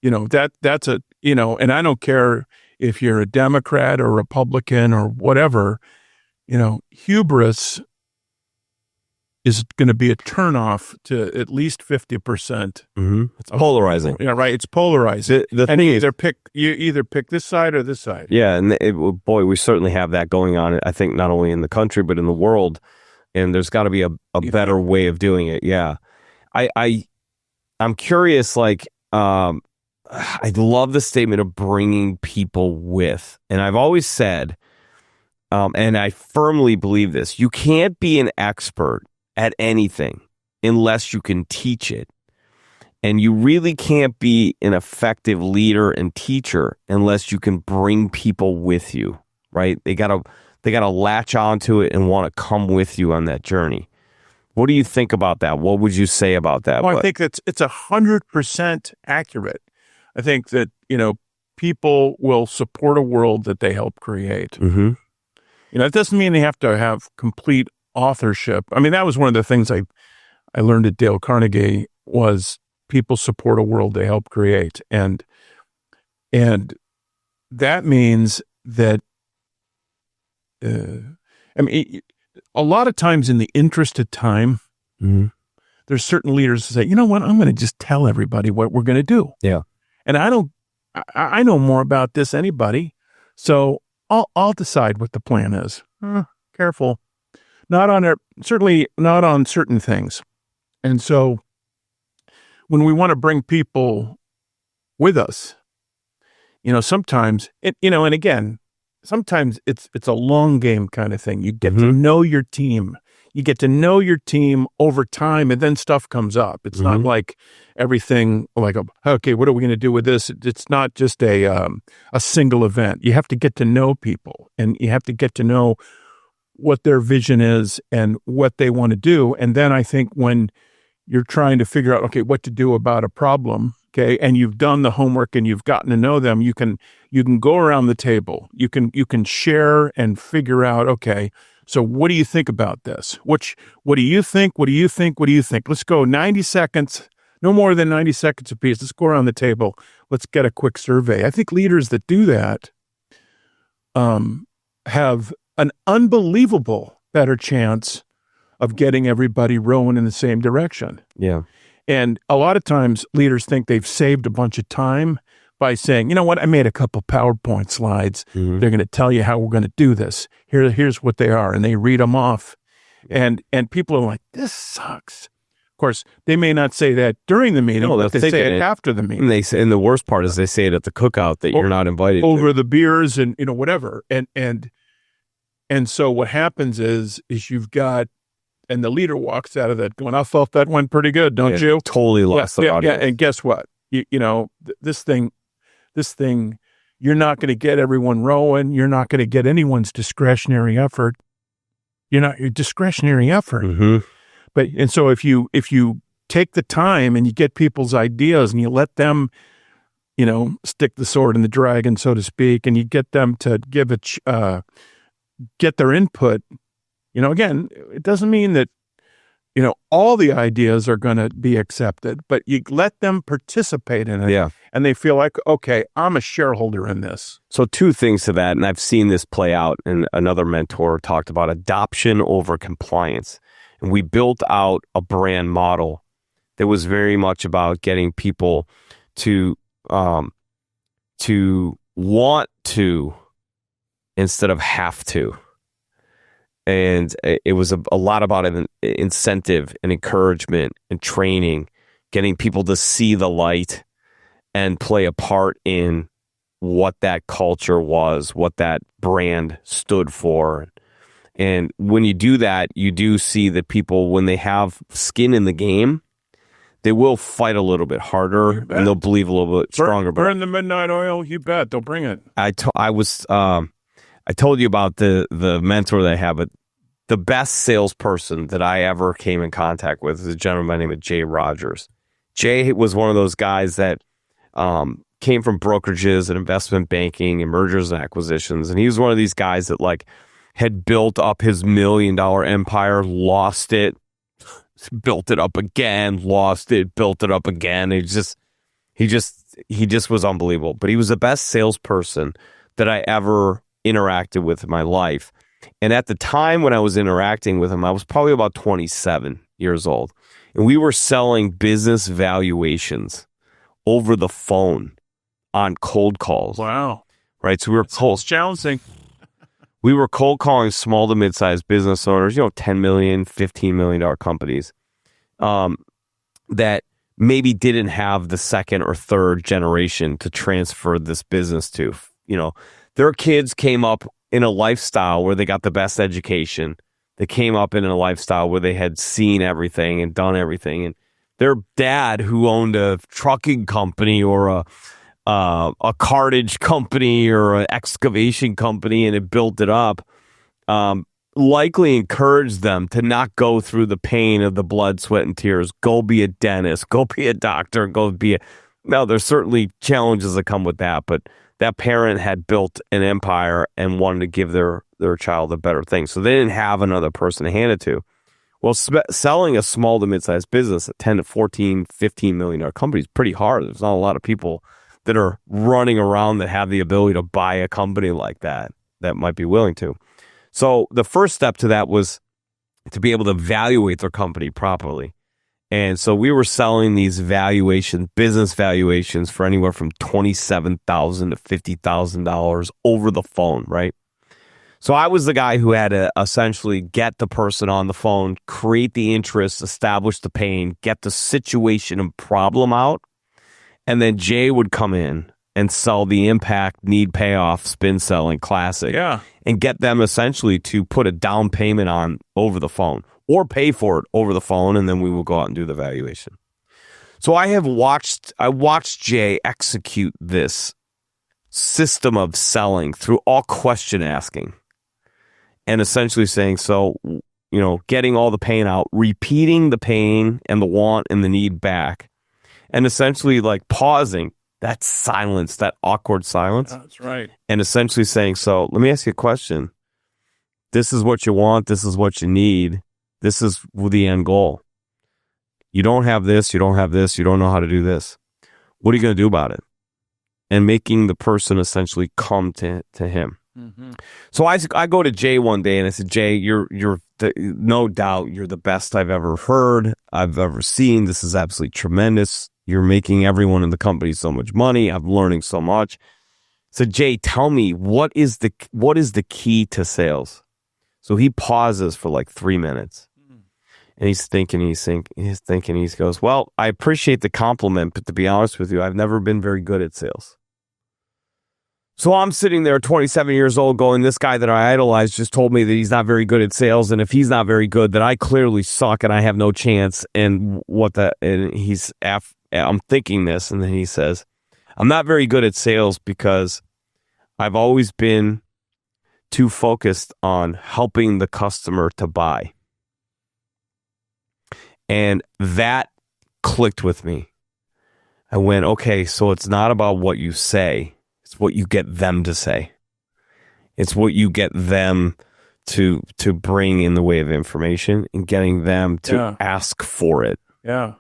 That's and I don't care if you're a Democrat or Republican or whatever, hubris is going to be a turnoff to at least 50%. It's polarizing. Yeah, right. It's polarizing. The thing is, you either pick this side or this side. Yeah, and we certainly have that going on. I think not only in the country but in the world, and there's got to be a better way of doing it. Yeah, I'm curious. I love the statement of bringing people with, and I've always said and I firmly believe this, you can't be an expert at anything unless you can teach it. And you really can't be an effective leader and teacher unless you can bring people with you, right? They gotta latch onto it and want to come with you on that journey. What do you think about that? What would you say about that? Well, I think it's 100% accurate. I think that, people will support a world that they help create. Mm-hmm. It doesn't mean they have to have complete authorship. I mean, that was one of the things I learned at Dale Carnegie was people support a world they help create. And that means that, a lot of times in the interest of time, mm-hmm. there's certain leaders who say, you know what, I'm going to just tell everybody what we're going to do. Yeah. And I know more about this than anybody. So I'll decide what the plan is. Careful. Certainly not on certain things. And so when we want to bring people with us, sometimes and again, sometimes it's a long game kind of thing. You get mm-hmm. to know your team. You get to know your team over time, and then stuff comes up. It's mm-hmm. not like everything like, okay, what are we going to do with this? It's not just a single event. You have to get to know people, and you have to get to know what their vision is and what they want to do. And then I think when you're trying to figure out, okay, what to do about a problem, okay, and you've done the homework and you've gotten to know them, you can go around the table. You can share and figure out, okay, so what do you think about this? What do you think? What do you think? What do you think? Let's go 90 seconds, no more than 90 seconds apiece. Let's go around the table. Let's get a quick survey. I think leaders that do that have an unbelievable better chance of getting everybody rowing in the same direction. Yeah. And a lot of times leaders think they've saved a bunch of time by saying, you know what, I made a couple PowerPoint slides. Mm-hmm. They're going to tell you how we're going to do this. Here's what they are. And they read them off. And people are like, this sucks. Of course, they may not say that during the meeting, but they say it after the meeting. And the worst part is they say it at the cookout that you're not invited over the beers and, whatever. And so what happens is you've got, and the leader walks out of that going, I felt that went pretty good, don't you? Totally lost the audience. Yeah, and guess what? This thing, you're not going to get everyone rowing. You're not going to get anyone's discretionary effort. You're not your discretionary effort. Mm-hmm. And so if you take the time and you get people's ideas and you let them, stick the sword in the dragon, so to speak, and you get them to get their input, again, it doesn't mean that, all the ideas are going to be accepted, but you let them participate in it. Yeah. And they feel like, okay, I'm a shareholder in this. So two things to that, and I've seen this play out, and another mentor talked about adoption over compliance. And we built out a brand model that was very much about getting people to want to instead of have to. And it was a lot about an incentive and encouragement and training, getting people to see the light and play a part in what that culture was, what that brand stood for. And when you do that, you do see that people, when they have skin in the game, they will fight a little bit harder and they'll believe a little bit stronger. Burn the midnight oil, you bet. They'll bring it. I told you about the mentor that I have, but the best salesperson that I ever came in contact with is a gentleman by the name of Jay Rogers. Jay was one of those guys that came from brokerages and investment banking and mergers and acquisitions. And he was one of these guys that had built up his $1 million empire, lost it, built it up again, lost it, built it up again. He just was unbelievable. But he was the best salesperson that I ever interacted with in my life. And at the time when I was interacting with him, I was probably about 27 years old. And we were selling business valuations over the phone on cold calls. Wow. Right? So we were cold. It's challenging. We were cold calling small to mid-sized business owners, $10 million, $15 million companies that maybe didn't have the second or third generation to transfer this business to. Their kids came up in a lifestyle where they got the best education. They came up in a lifestyle where they had seen everything and done everything. And their dad, who owned a trucking company or a cartage company or an excavation company and had built it up, likely encouraged them to not go through the pain of the blood, sweat, and tears. Go be a dentist. Go be a doctor. Now, there's certainly challenges that come with that, but that parent had built an empire and wanted to give their child a better thing. So they didn't have another person to hand it to. Well, selling a small to mid-sized business at 10 to 14, $15 million company is pretty hard. There's not a lot of people that are running around that have the ability to buy a company like that might be willing to. So the first step to that was to be able to evaluate their company properly. And so we were selling these business valuations for anywhere from $27,000 to $50,000 over the phone, right? So I was the guy who had to essentially get the person on the phone, create the interest, establish the pain, get the situation and problem out. And then Jay would come in and sell the impact, need payoff, spin selling classic. Yeah. And get them essentially to put a down payment on over the phone or pay for it over the phone. And then we will go out and do the valuation. So I watched Jay execute this system of selling through all question asking and essentially saying, getting all the pain out, repeating the pain and the want and the need back, and essentially like pausing that silence, that awkward silence. That's right. And essentially saying, so let me ask you a question. This is what you want. This is what you need. This is the end goal. You don't have this. You don't have this. You don't know how to do this. What are you going to do about it? And making the person essentially come to him. Mm-hmm. So I go to Jay one day and I said, Jay, you're no doubt you're the best I've ever heard, I've ever seen. This is absolutely tremendous. You're making everyone in the company so much money. I'm learning so much. So Jay, tell me, what is the key to sales? So he pauses for like 3 minutes. And he's thinking, he goes, well, I appreciate the compliment, but to be honest with you, I've never been very good at sales. So I'm sitting there 27 years old going, this guy that I idolize just told me that he's not very good at sales. And if he's not very good, that I clearly suck and I have no chance. And I'm thinking this. And then he says, I'm not very good at sales because I've always been too focused on helping the customer to buy. And that clicked with me. I went, okay, so it's not about what you say. It's what you get them to say. It's what you get them to bring in the way of information and getting them to ask for it. Yeah.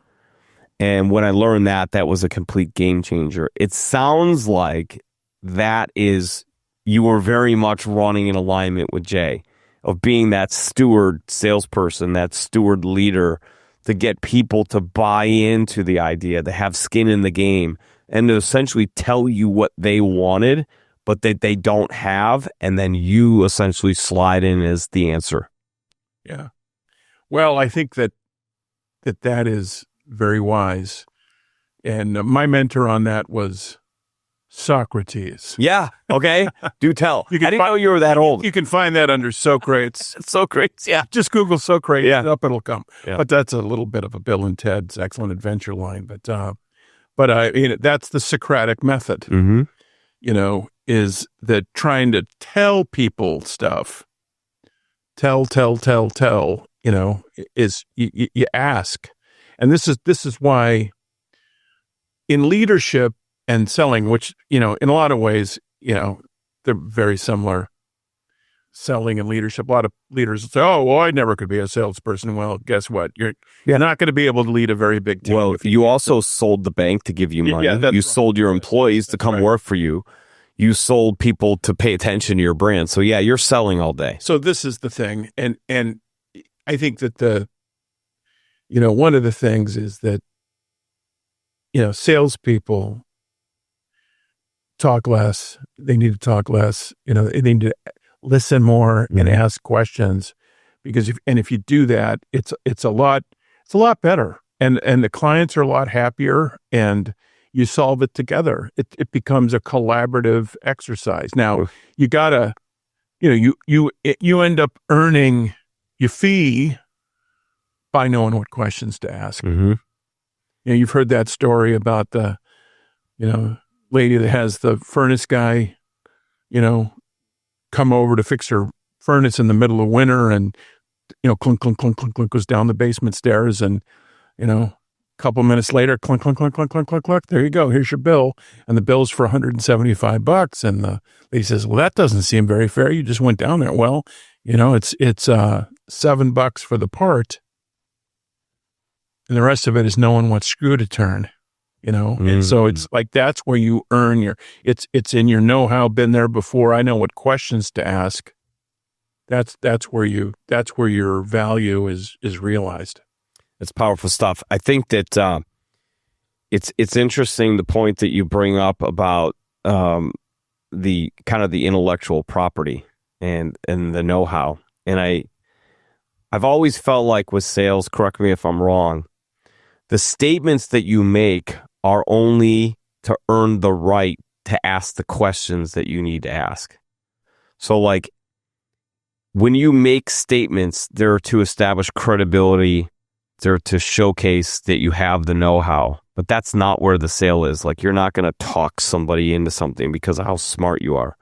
And when I learned that was a complete game changer. It sounds like you were very much running in alignment with Jay, of being that steward salesperson, that steward leader, to get people to buy into the idea, to have skin in the game, and to essentially tell you what they wanted, but that they don't have, and then you essentially slide in as the answer. Yeah. Well, I think that is very wise. And my mentor on that was Socrates. Yeah. Okay. Do tell. I didn't know you were that old. You can find that under Socrates. Socrates. Yeah. Just Google Socrates. Yeah. Up it'll come. Yeah. But that's a little bit of a Bill and Ted's Excellent Adventure line. But that's the Socratic method. Mm-hmm. Is that trying to tell people stuff. Tell. Is you ask, and this is why in leadership and selling, which, in a lot of ways, they're very similar. Selling and leadership. A lot of leaders say, oh, well, I never could be a salesperson. Well, guess what? You're not going to be able to lead a very big team. Well, you also sold the bank to give you money. Yeah, you sold your employees to come work for you. You sold people to pay attention to your brand. So, yeah, you're selling all day. So this is the thing. And I think that one of the things is that, salespeople talk less. They need to talk less. They need to listen more and ask questions, because if you do that, it's a lot better, and the clients are a lot happier, and you solve it together. It becomes a collaborative exercise. Now you gotta you end up earning your fee by knowing what questions to ask. Mm-hmm. You've heard that story about the, lady that has the furnace guy, come over to fix her furnace in the middle of winter, and, clunk, clunk, clunk, clunk, clunk, goes down the basement stairs, and, a couple minutes later, clunk, clunk, clunk, clunk, clunk, clunk, clunk, there you go, here's your bill, and the bill's for $175, and the lady says, well, that doesn't seem very fair, you just went down there. Well, it's $7 for the part, and the rest of it is knowing what screw to turn, and so it's like, that's where you earn it's in your know-how, been there before, I know what questions to ask. That's where your value is realized. It's powerful stuff. I think that it's interesting, the point that you bring up about the kind of the intellectual property and the know-how. And I've always felt like with sales, correct me if I'm wrong, the statements that you make are only to earn the right to ask the questions that you need to ask. So like, when you make statements, they're to establish credibility, they're to showcase that you have the know-how, but that's not where the sale is. Like, you're not going to talk somebody into something because of how smart you are.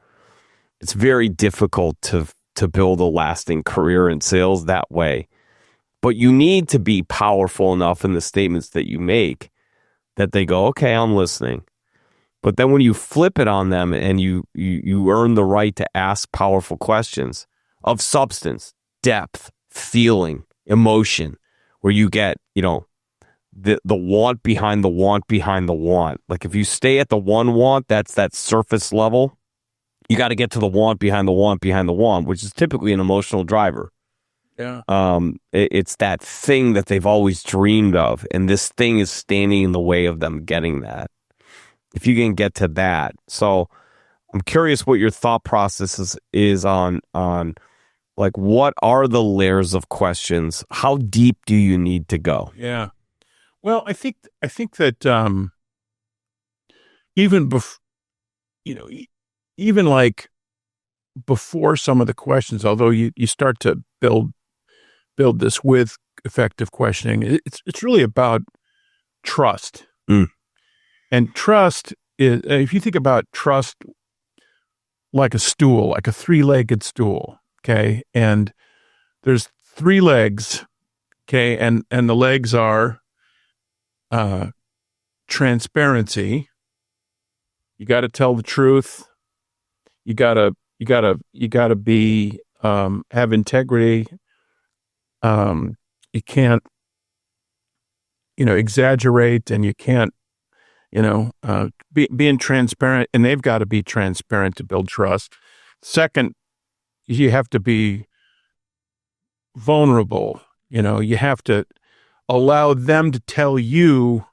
It's very difficult to build a lasting career in sales that way. But you need to be powerful enough in the statements that you make that they go, okay, I'm listening. But then when you flip it on them and you earn the right to ask powerful questions of substance, depth, feeling, emotion, where you get, the want behind the want behind the want. Like, if you stay at the one want, that's that surface level. You got to get to the want behind the want behind the want, which is typically an emotional driver. Yeah. It's that thing that they've always dreamed of, and this thing is standing in the way of them getting that. If you can get to that. So I'm curious what your thought process is on like, what are the layers of questions? How deep do you need to go? Yeah. Well, I think that even even like before some of the questions, although you start to build this with effective questioning, it's really about trust. And trust is, if you think about trust like a stool, like a three-legged stool, okay, and there's three legs, okay, and the legs are transparency. You got to tell the truth. You gotta be have integrity. You can't exaggerate, and you can't being transparent, and they've got to be transparent to build trust. Second, you have to be vulnerable. You have to allow them to tell you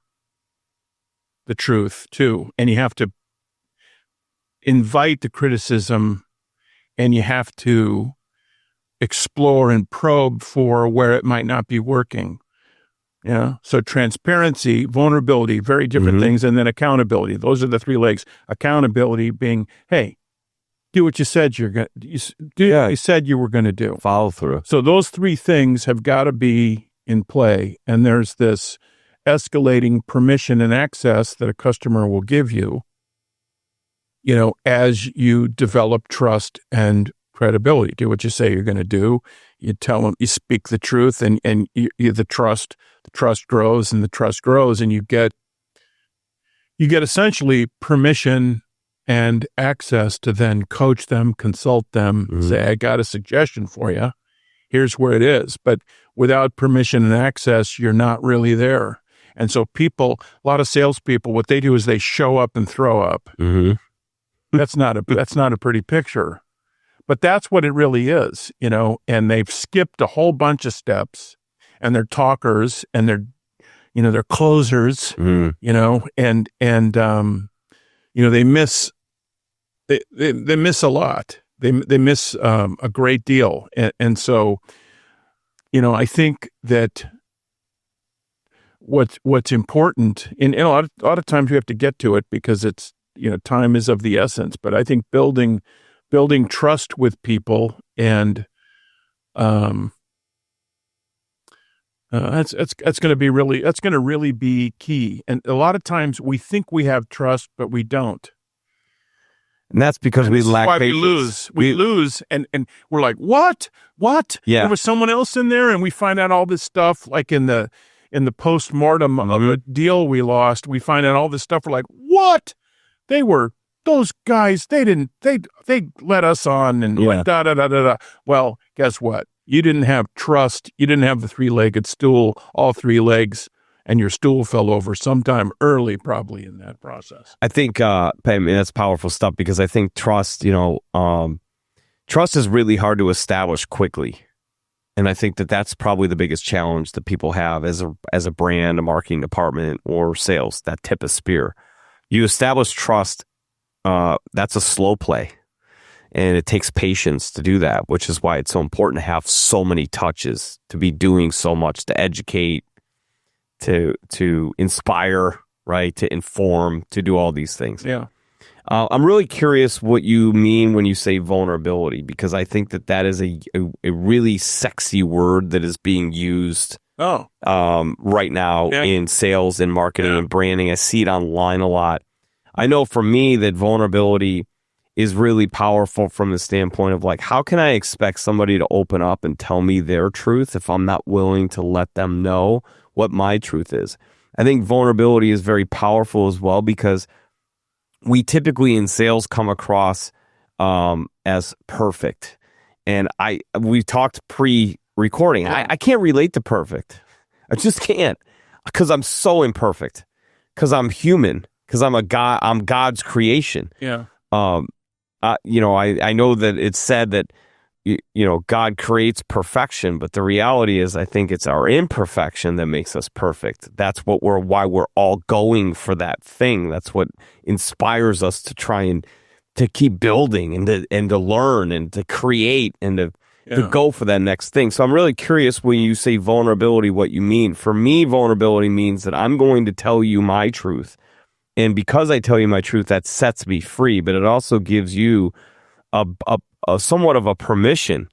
the truth too, and you have to invite the criticism, and you have to explore and probe for where it might not be working. So transparency, vulnerability, very different things, and then accountability. Those are the three legs. Accountability being, hey, do what you said you're going to do. You said you were going to do. Follow through. So those three things have got to be in play, and there's this escalating permission and access that a customer will give you, as you develop trust and credibility. Do what you say you're going to do. You tell them, you speak the truth, and the trust grows, and the trust grows, and you get essentially permission and access to then coach them, consult them, say, I got a suggestion for you. Here's where it is. But without permission and access, you're not really there. And so a lot of salespeople, what they do is they show up and throw up. That's not a pretty picture. But that's what it really is, and they've skipped a whole bunch of steps, and they're talkers, and they're closers, and they miss a lot. They miss a great deal. And so, I think that what's important, and a lot of times we have to get to it because it's, time is of the essence, but I think building building trust with people, and that's going to really be key. And a lot of times we think we have trust, but we don't. And that's because we lack patience. We lose, and we're like, what? Yeah. There was someone else in there, and we find out all this stuff, like in the postmortem of a deal we lost. We find out all this stuff. We're like, what? Those guys, they let us on and went da-da-da-da-da. Well, guess what? You didn't have trust. You didn't have the three-legged stool, all three legs, and your stool fell over sometime early, probably in that process. I think, that's powerful stuff, because I think trust, trust is really hard to establish quickly. And I think that's probably the biggest challenge that people have as a brand, a marketing department, or sales, that tip of spear. You establish trust. That's a slow play, and it takes patience to do that, which is why it's so important to have so many touches, to be doing so much, to educate, to inspire, right? To inform, to do all these things. Yeah. I'm really curious what you mean when you say vulnerability, because I think that is a really sexy word that is being used right now in sales and marketing and branding. I see it online a lot. I know for me that vulnerability is really powerful from the standpoint of, like, how can I expect somebody to open up and tell me their truth if I'm not willing to let them know what my truth is? I think vulnerability is very powerful as well, because we typically in sales come across as perfect. And we talked pre-recording. I can't relate to perfect. I just can't, because I'm so imperfect, because I'm human, because I'm God's creation. Yeah. I know that it's said that, God creates perfection, but the reality is, I think it's our imperfection that makes us perfect. That's why we're all going for that thing. That's what inspires us to try and to keep building and to learn and to create and to go for that next thing. So I'm really curious, when you say vulnerability, what you mean. For me, vulnerability means that I'm going to tell you my truth. And because I tell you my truth, that sets me free, but it also gives you a somewhat of a permission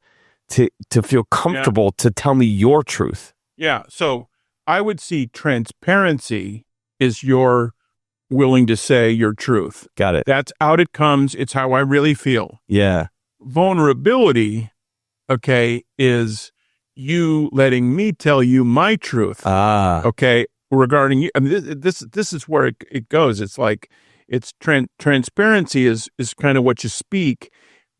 to feel comfortable to tell me your truth. Yeah. So I would see transparency is your willing to say your truth. Got it. That's out it comes. It's how I really feel. Yeah. Vulnerability, is you letting me tell you my truth. Okay. Regarding you. I mean, this is where it goes. It's like, it's transparency is kind of what you speak.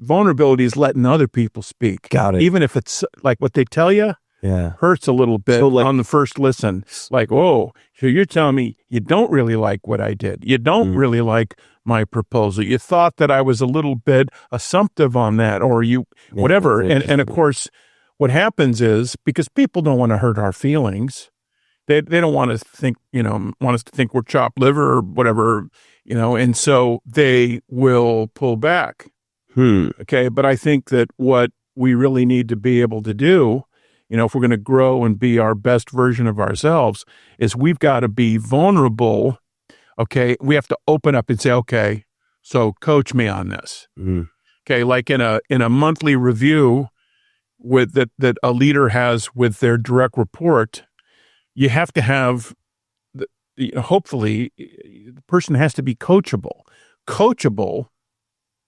Vulnerability is letting other people speak. Got it. Even if it's like what they tell you hurts a little bit on the first listen. Like, whoa, so you're telling me you don't really like what I did. You don't really like my proposal. You thought that I was a little bit assumptive on that, or whatever. And of course, what happens is, because people don't want to hurt our feelings, they don't want to think, want us to think we're chopped liver or whatever, and so they will pull back. Okay. But I think that what we really need to be able to do, if we're going to grow and be our best version of ourselves, is we've got to be vulnerable. Okay. We have to open up and say, okay, so coach me on this. Okay. Like in a monthly review with that a leader has with their direct report, you have to have, hopefully the person has to be coachable. Coachable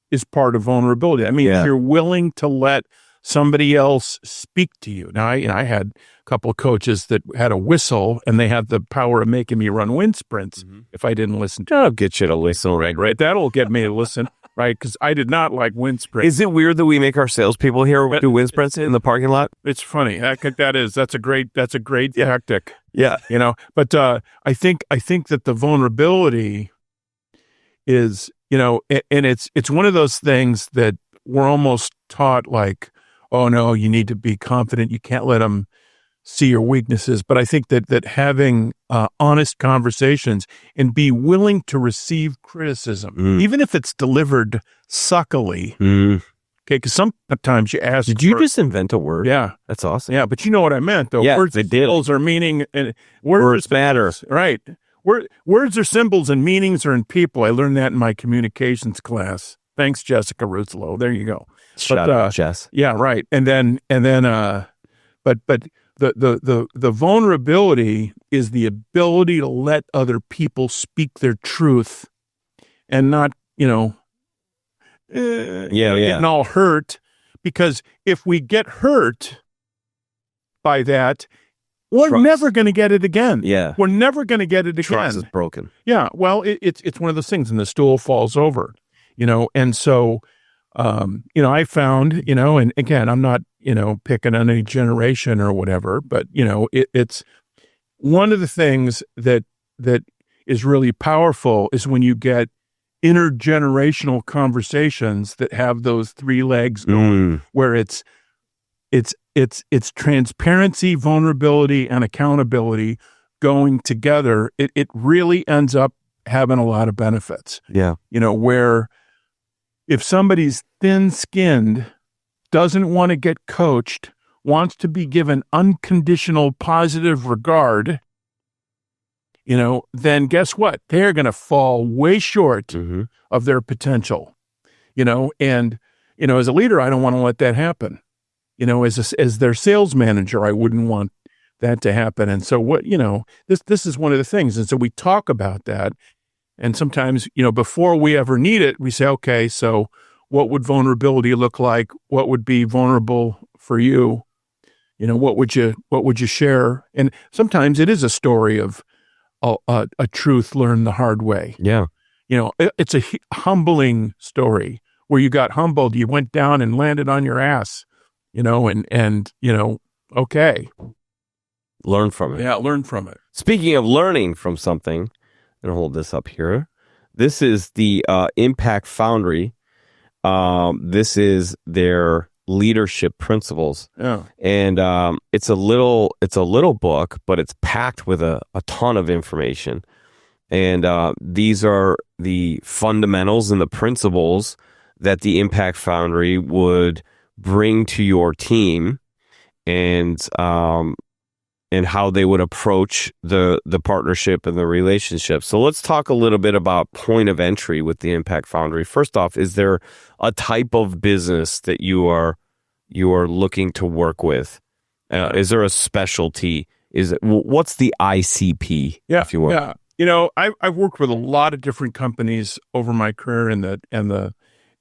is part of vulnerability. I mean, if you're willing to let somebody else speak to you. Now, I had a couple of coaches that had a whistle, and they had the power of making me run wind sprints if I didn't listen. I'll get you to listen, right? That'll get me to listen, right? Because I did not like wind sprints. Is it weird that we make our salespeople here do wind sprints in the parking lot? It's funny. That's a great tactic. Yeah. But I think that the vulnerability is, and it's one of those things that we're almost taught, like, oh no, you need to be confident. You can't let them see your weaknesses. But I think that having honest conversations and be willing to receive criticism, even if it's delivered suckily. Okay, because sometimes you ask. Did you just invent a word? Yeah, that's awesome. Yeah, but you know what I meant, though. Yeah, words and symbols are meaning, and words matter. Right. Words are symbols, and meanings are in people. I learned that in my communications class. Thanks, Jessica Ruslo. There you go. Shout out, Jess. Yeah, right. But the vulnerability is the ability to let other people speak their truth and not, getting all hurt. Because if we get hurt by that, we're never going to get it again. Yeah. We're never going to get it again. Trust is broken. Yeah. Well, it's one of those things, and the stool falls over, and so, I found, and again, I'm not, picking on any generation or whatever, but, it's one of the things that is really powerful is when you get intergenerational conversations that have those three legs going, where it's transparency, vulnerability, and accountability going together. It really ends up having a lot of benefits. Yeah. Where if somebody's thin-skinned, doesn't want to get coached, wants to be given unconditional positive regard, then guess what? They're going to fall way short of their potential, and, as a leader, I don't want to let that happen. As their sales manager, I wouldn't want that to happen. And so this is one of the things. And so we talk about that. And sometimes, before we ever need it, we say, okay, so what would vulnerability look like? What would be vulnerable for you? What would you share? And sometimes it is a story of a truth learned the hard way. Yeah. It's a humbling story where you got humbled, you went down and landed on your ass, okay. Learn from it. Yeah, learn from it. Speaking of learning from something, I'm going to hold this up here. This is the Impact Foundry. This is their leadership principles. Yeah. And it's a little book, but it's packed with a ton of information. And these are the fundamentals and the principles that the Impact Foundry would bring to your team, and how they would approach the partnership and the relationship. So let's talk a little bit about point of entry with the Impact Foundry. First off, is there a type of business that you are looking to work with? Is there a specialty? What's the ICP? Yeah, if you will? Yeah. I've worked with a lot of different companies over my career, and the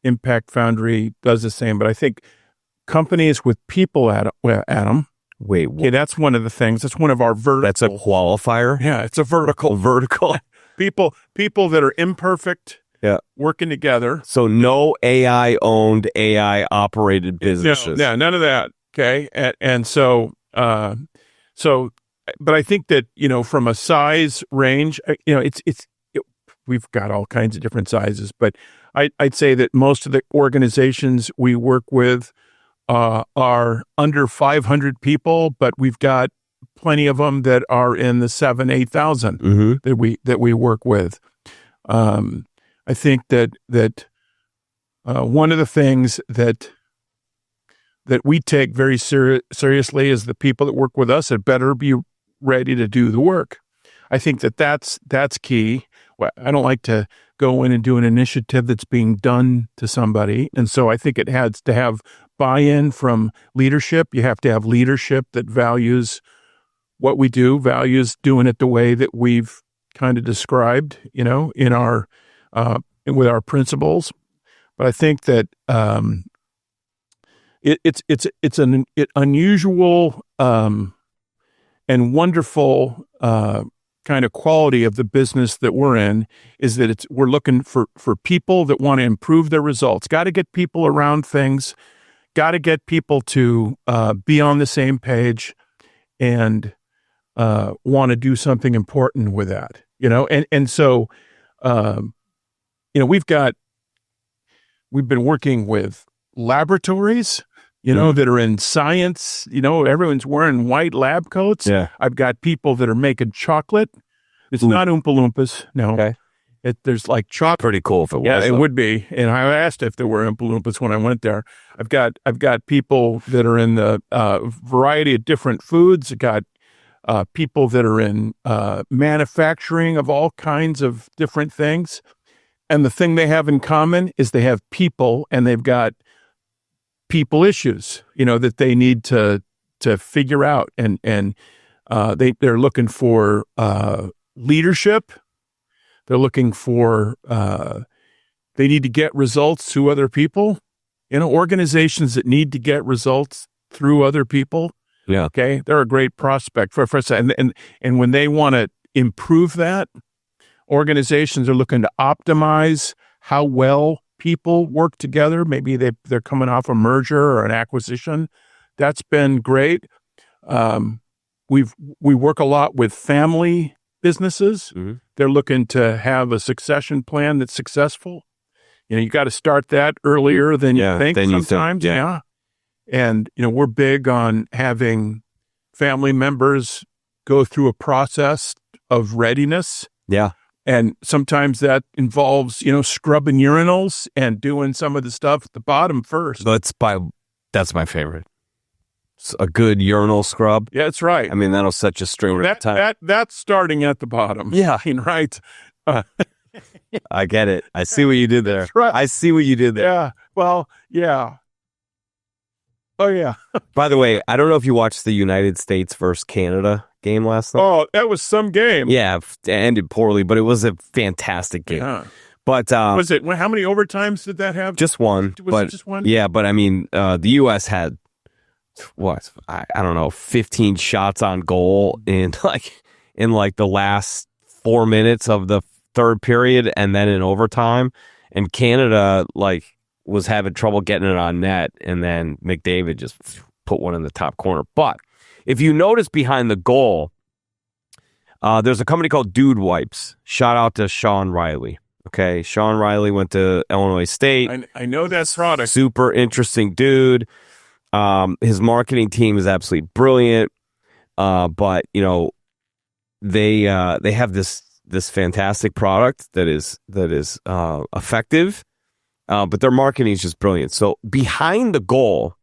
Impact Foundry does the same. But I think companies with people at them. Wait, okay, that's one of the things. That's one of our verticals. That's a qualifier? Yeah, it's a vertical. People that are imperfect, working together. So no AI-owned, AI-operated businesses. No, none of that. Okay, and so, but I think that from a size range, we've got all kinds of different sizes, but I'd say that most of the organizations we work with are under 500 people, but we've got plenty of them that are in the 8,000 that we work with. I think that one of the things that we take very seriously is the people that work with us had better be ready to do the work. I think that's key. I don't like to go in and do an initiative that's being done to somebody. And so I think it has to have buy-in from leadership. You have to have leadership that values what we do, values doing it the way that we've kind of described, in our, with our principles. But I think that it's an unusual and wonderful kind of quality of the business that we're in, is that we're looking for people that want to improve their results. Got to get people around things, got to get people to be on the same page and want to do something important with that, and so we've been working with laboratories that are in science. Everyone's wearing white lab coats. Yeah. I've got people that are making chocolate. It's not Oompa Loompas. No. Okay. There's like chocolate. Pretty cool if it was. Yeah, it would be. And I asked if there were Oompa Loompas when I went there. I've got people that are in the variety of different foods. I've got people that are in manufacturing of all kinds of different things. And the thing they have in common is they have people, and they've got people issues, that they need to figure out. And they're looking for leadership. They're looking for, they need to get results through other people. Organizations that need to get results through other people. Yeah. Okay. They're a great prospect for us. And when they want to improve that, organizations are looking to optimize how well people work together. Maybe they're coming off a merger or an acquisition. That's been great. We work a lot with family businesses. Mm-hmm. They're looking to have a succession plan that's successful. You got to start that earlier than you think sometimes. Yeah. And, we're big on having family members go through a process of readiness. Yeah. And sometimes that involves, scrubbing urinals and doing some of the stuff at the bottom first. That's my favorite. It's a good urinal scrub. Yeah, that's right. I mean, that'll set you straight every time. That's starting at the bottom. Yeah. Right. I get it. I see what you did there. That's right. I see what you did there. Yeah. Well, yeah. Oh, yeah. By the way, I don't know if you watched the United States versus Canada game last night. Oh, that was some game. Yeah, it ended poorly, but it was a fantastic game. Yeah. But was it? How many overtimes did that have? Just one. Was it just one? Yeah, but I mean, the U.S. had what? I don't know, 15 shots on goal in the last 4 minutes of the third period, and then in overtime. And Canada was having trouble getting it on net, and then McDavid just put one in the top corner. But if you notice behind the goal, there's a company called Dude Wipes. Shout out to Sean Riley. Okay, Sean Riley went to Illinois State. I know that product. Super interesting dude. His marketing team is absolutely brilliant. But they have this fantastic product that is effective. But their marketing is just brilliant. So behind the goal,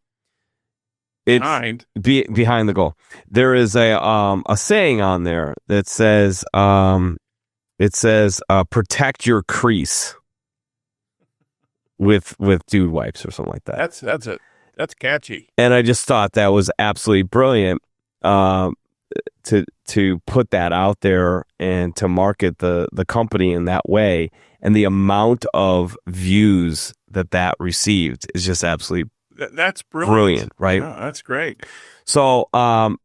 behind the goal, there is a saying on there that says, protect your crease with Dude Wipes or something like that. That's catchy. And I just thought that was absolutely brilliant to put that out there and to market the company in that way. And the amount of views that received is just absolutely that's brilliant, right? Yeah, that's great. So, I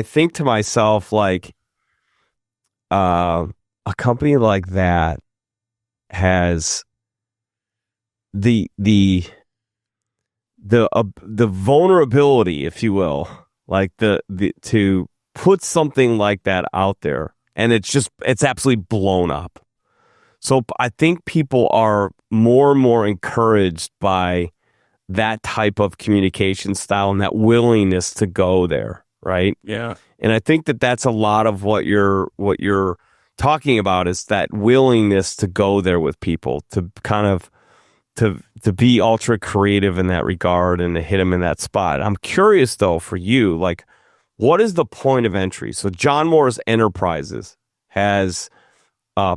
think to myself, a company like that has the vulnerability, if you will, to put something like that out there, and it's absolutely blown up. So I think people are more and more encouraged by that type of communication style and that willingness to go there, right? Yeah. And I think that's a lot of what you're talking about, is that willingness to go there with people, to kind of to be ultra creative in that regard and to hit them in that spot. I'm curious though, for you, what is the point of entry? So John Moore's Enterprises has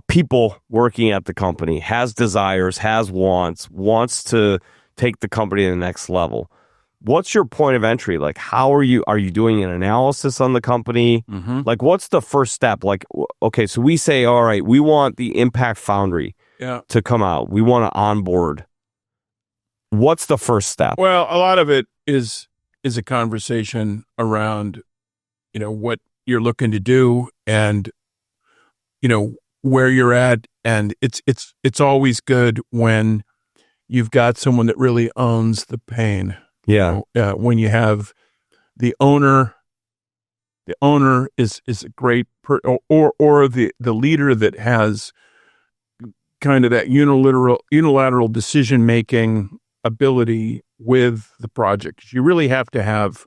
people working at the company, has desires, has wants to take the company to the next level. What's your point of entry? How are you doing an analysis on the company? Mm-hmm. What's the first step? Okay, so we say, all right, we want the Impact Foundry to come out. We want to onboard. What's the first step? Well, a lot of it is a conversation around, what you're looking to do and, where you're at. And it's always good when you've got someone that really owns the pain. Yeah. When you have the owner is a great or the leader that has kind of that unilateral decision making ability with the project. You really have to have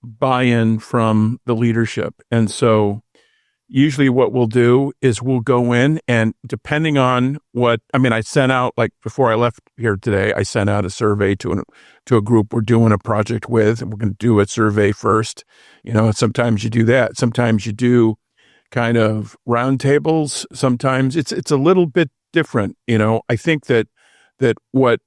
buy-in from the leadership. And so usually what we'll do is we'll go in, and depending on I sent out, before I left here today, I sent out a survey to a group we're doing a project with, and we're going to do a survey first. Sometimes you do that. Sometimes you do kind of roundtables. Sometimes it's a little bit different. I think that what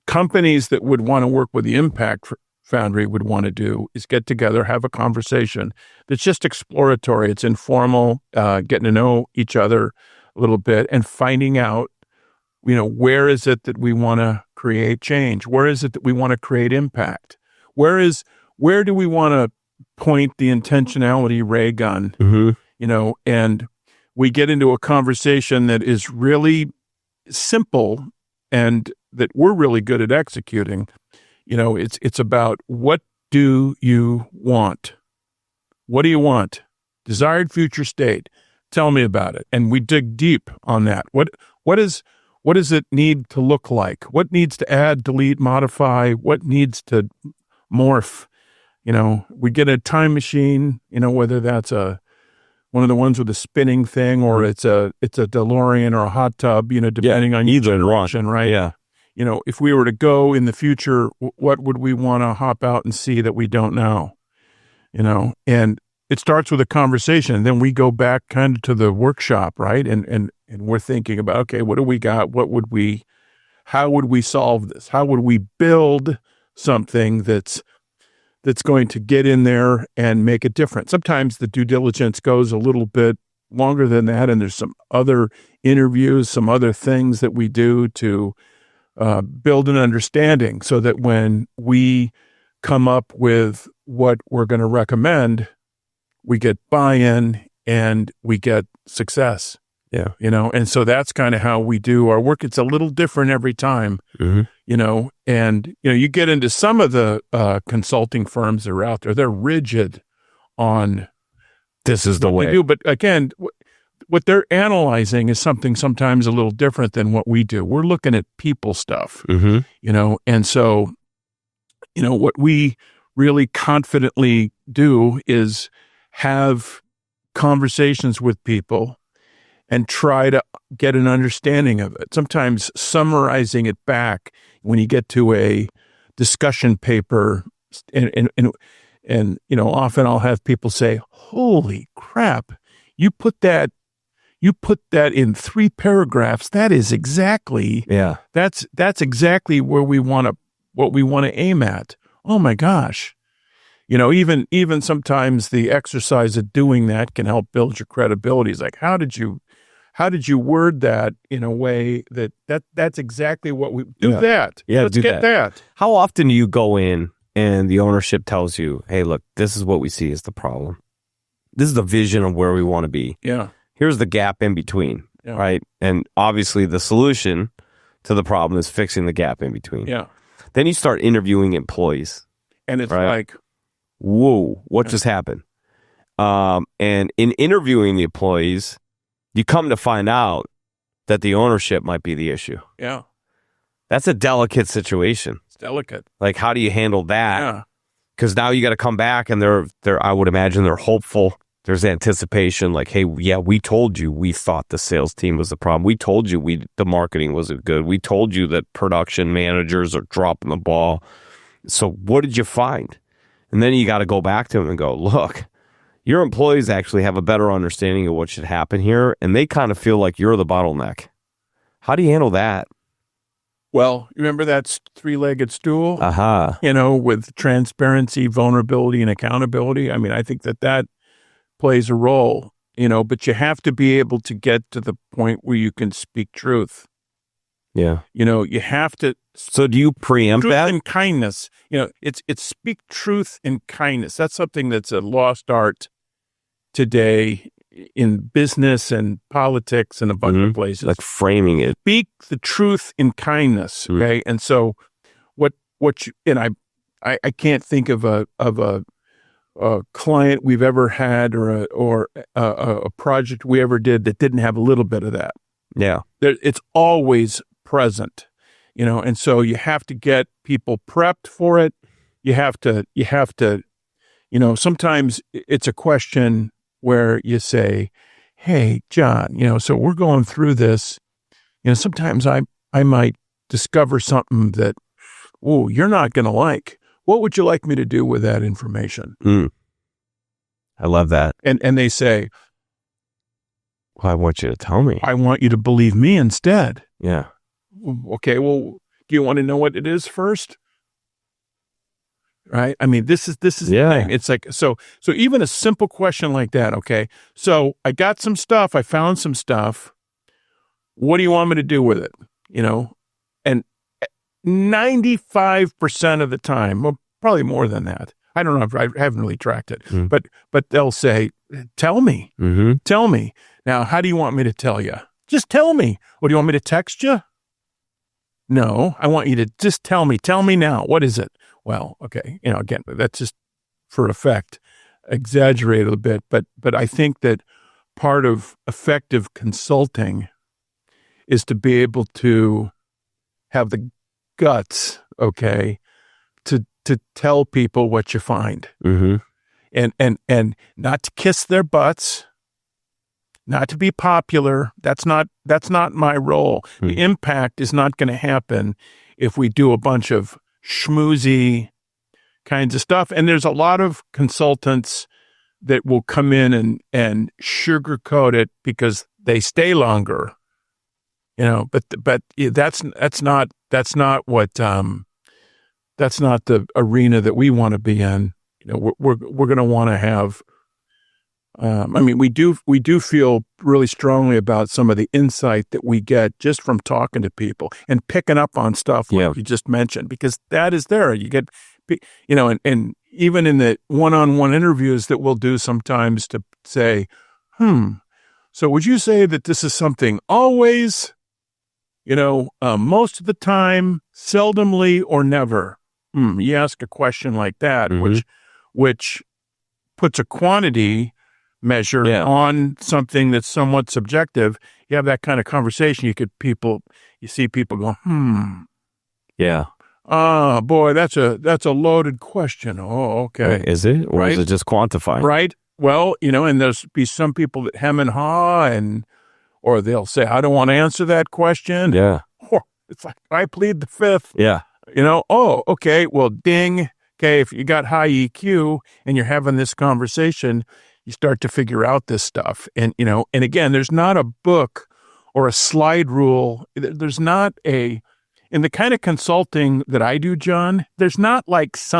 companies that would want to work with the Impact Foundry would want to do is get together, have a conversation that's just exploratory. It's informal, getting to know each other a little bit and finding out, where is it that we want to create change? Where is it that we want to create impact? Where do we want to point the intentionality ray gun? And we get into a conversation that is really simple and that we're really good at executing. It's about, what do you want? What do you want? Desired future state. Tell me about it. And we dig deep on that. What does it need to look like? What needs to add, delete, modify? What needs to morph? We get a time machine, whether that's one of the ones with a spinning thing or it's a DeLorean or a hot tub, depending on each direction, right? Yeah. If we were to go in the future, what would we want to hop out and see that we don't know? And it starts with a conversation. And then we go back kind of to the workshop, right? And we're thinking about, okay, what do we got? How would we solve this? How would we build something that's going to get in there and make a difference? Sometimes the due diligence goes a little bit longer than that. And there's some other interviews, some other things that we do to build an understanding so that when we come up with what we're going to recommend, we get buy-in and we get success. Yeah. And so that's kind of how we do our work. It's a little different every time, and, you get into some of the consulting firms that are out there, they're rigid on this is the way they do. But again, what they're analyzing is something sometimes a little different than what we do. We're looking at people stuff, and so, what we really confidently do is have conversations with people and try to get an understanding of it. Sometimes summarizing it back when you get to a discussion paper, and often I'll have people say, "Holy crap, you put that in 3 paragraphs. That is exactly that's exactly where what we want to aim at." Oh my gosh. Even sometimes the exercise of doing that can help build your credibility. It's like, how did you word that in a way that's exactly what we do? That. Yeah, let's get that. How often do you go in and the ownership tells you, "Hey, look, this is what we see as the problem. This is the vision of where we want to be. Yeah. Here's the gap in between." Yeah. Right? And obviously the solution to the problem is fixing the gap in between. Yeah. Then you start interviewing employees. And it's like, whoa, what just happened? And in interviewing the employees, you come to find out that the ownership might be the issue. Yeah. That's a delicate situation. It's delicate. Like, how do you handle that? Yeah. Because now you got to come back and they're I would imagine they're hopeful. There's anticipation, like, "Hey, yeah, we told you we thought the sales team was the problem. We told you the marketing wasn't good. We told you that production managers are dropping the ball. So what did you find?" And then you got to go back to them and go, "Look, your employees actually have a better understanding of what should happen here, and they kind of feel like you're the bottleneck." How do you handle that? Well, remember that 3-legged stool? Uh-huh. With transparency, vulnerability, and accountability. I mean, I think that plays a role, but you have to be able to get to the point where you can speak truth. Yeah. You have to. So do you preempt truth that? And kindness. It's speak truth and kindness. That's something that's a lost art today in business and politics and a bunch of places. Like framing it. Speak the truth in kindness. Okay. And so I can't think of a client we've ever had or a project we ever did that didn't have a little bit of that. Yeah. It's always present, and so you have to get people prepped for it. You have to, sometimes it's a question where you say, "Hey, John, so we're going through this, sometimes I might discover something that, you're not going to like. What would you like me to do with that information?" I love that. And they say, Well, I want you to tell me. I want you to believe me instead. Yeah. Okay, well, do you want to know what it is first? Right? I mean, this is the thing. It's like, so even a simple question like that, okay? So I got some stuff, I found some stuff. What do you want me to do with it? And 95% of the time, well, probably more than that. I don't know, I haven't really tracked it, but they'll say, tell me, tell me. Now, how do you want me to tell you? Just tell me. What, do you want me to text you? No, I want you to just tell me now. What is it? Well, okay. Again, that's just for effect, exaggerated a bit, but I think that part of effective consulting is to be able to have the guts, okay, to tell people what you find, and not to kiss their butts, not to be popular. That's not my role. The impact is not going to happen if we do a bunch of schmoozy kinds of stuff. And there's a lot of consultants that will come in and sugarcoat it because they stay longer, but that's not the arena that we want to be in. We're going to want to have, we do feel really strongly about some of the insight that we get just from talking to people and picking up on stuff like you just mentioned, because that is there. You get, and even in the one-on-one interviews that we'll do sometimes to say, so would you say that this is something always, most of the time, seldomly, or never? You ask a question like that, which puts a quantity measure on something that's somewhat subjective. You have that kind of conversation. You see people go, yeah. Oh boy, that's a loaded question. Oh, okay. Is it? Or is it just quantifying? Right. Well, and there's be some people that hem and haw or they'll say, I don't want to answer that question. Yeah. Oh, it's like, I plead the fifth. Yeah. Oh, okay. Well, ding. Okay. If you got high EQ and you're having this conversation, you start to figure out this stuff. And again, there's not a book or a slide rule. There's not in the kind of consulting that I do, John, there's not there's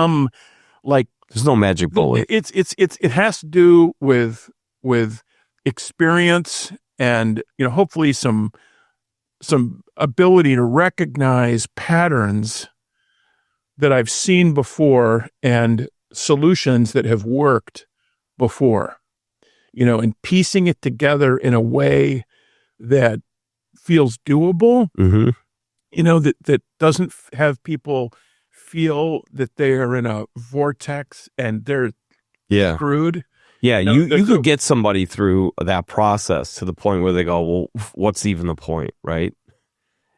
no magic bullet. It has to do with experience and, hopefully some ability to recognize patterns that I've seen before and solutions that have worked before, and piecing it together in a way that feels doable, that doesn't have people feel that they are in a vortex and they're screwed. Yeah, you could get somebody through that process to the point where they go, well, what's even the point, right?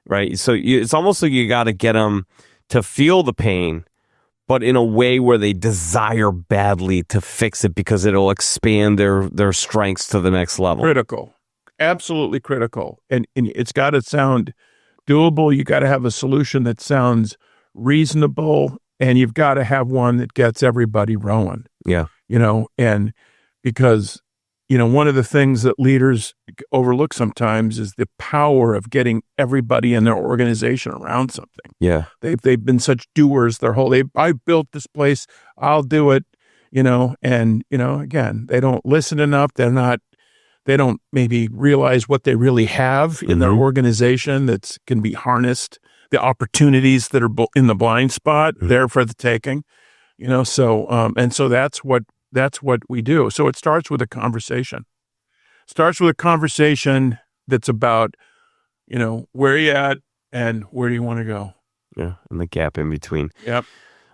Right. So it's almost like you got to get them to feel the pain, but in a way where they desire badly to fix it because it'll expand their strengths to the next level. Critical. Absolutely critical. And it's got to sound doable. You got to have a solution that sounds reasonable, and you've got to have one that gets everybody rowing. Yeah. And because, one of the things that leaders overlook sometimes is the power of getting everybody in their organization around something. Yeah. They've been such doers their whole, I built this place, I'll do it, and, again, they don't listen enough. They don't maybe realize what they really have in their organization that can be harnessed, the opportunities that are in the blind spot there for the taking, so that's what we do. So it starts with a conversation. Starts with a conversation that's about, where are you at and where do you want to go? Yeah, and the gap in between. Yep.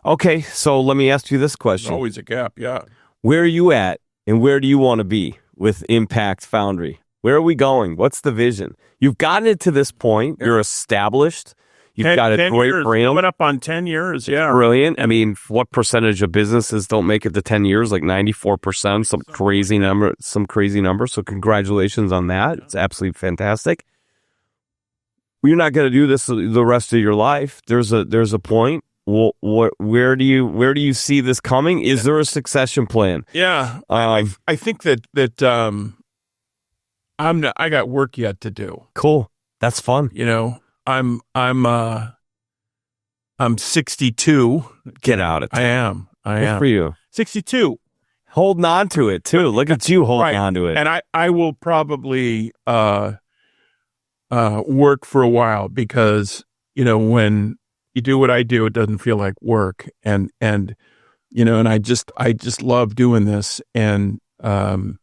Okay, so let me ask you this question. There's always a gap, yeah. Where are you at and where do you want to be with Impact Foundry? Where are we going? What's the vision? You've gotten it to this point. You're established. You've got a great brand. Coming up on 10 years, yeah. Brilliant. I mean, what percentage of businesses don't make it to 10 years? Like 94%, some crazy number. So congratulations on that. It's absolutely fantastic. You're not going to do this the rest of your life. There's a point. Where do you see this coming? Is there a succession plan? Yeah. I think that I got work yet to do. Cool. That's fun. You know, I'm 62. Get out of I am. Good for you. 62. Holding on to it too. Look at you holding Right. on to it. And I will probably work for a while because, you know, when you do what I do, it doesn't feel like work. And you know, and I just love doing this. And you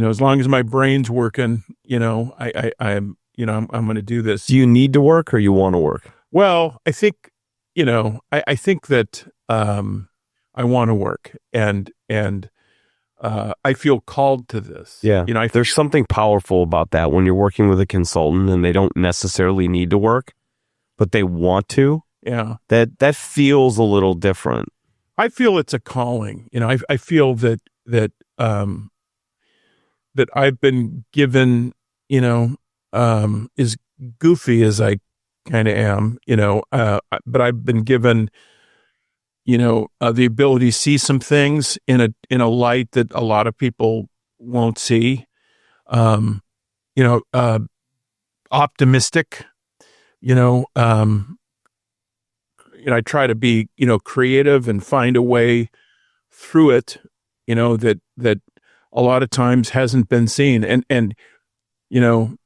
know, as long as my brain's working, you know, I'm going to do this. Do you need to work or you want to work? Well, I think, you know, I think that I want to work and I feel called to this. Yeah. You know, there's something powerful about that when you're working with a consultant and they don't necessarily need to work, but they want to. Yeah. That feels a little different. I feel it's a calling. You know, I feel that I've been given, you know, as goofy as I kind of am, you know, but I've been given, you know, the ability to see some things in a light that a lot of people won't see. You know, optimistic. You know, I try to be, you know, creative and find a way through it. You know, that a lot of times hasn't been seen, and you know,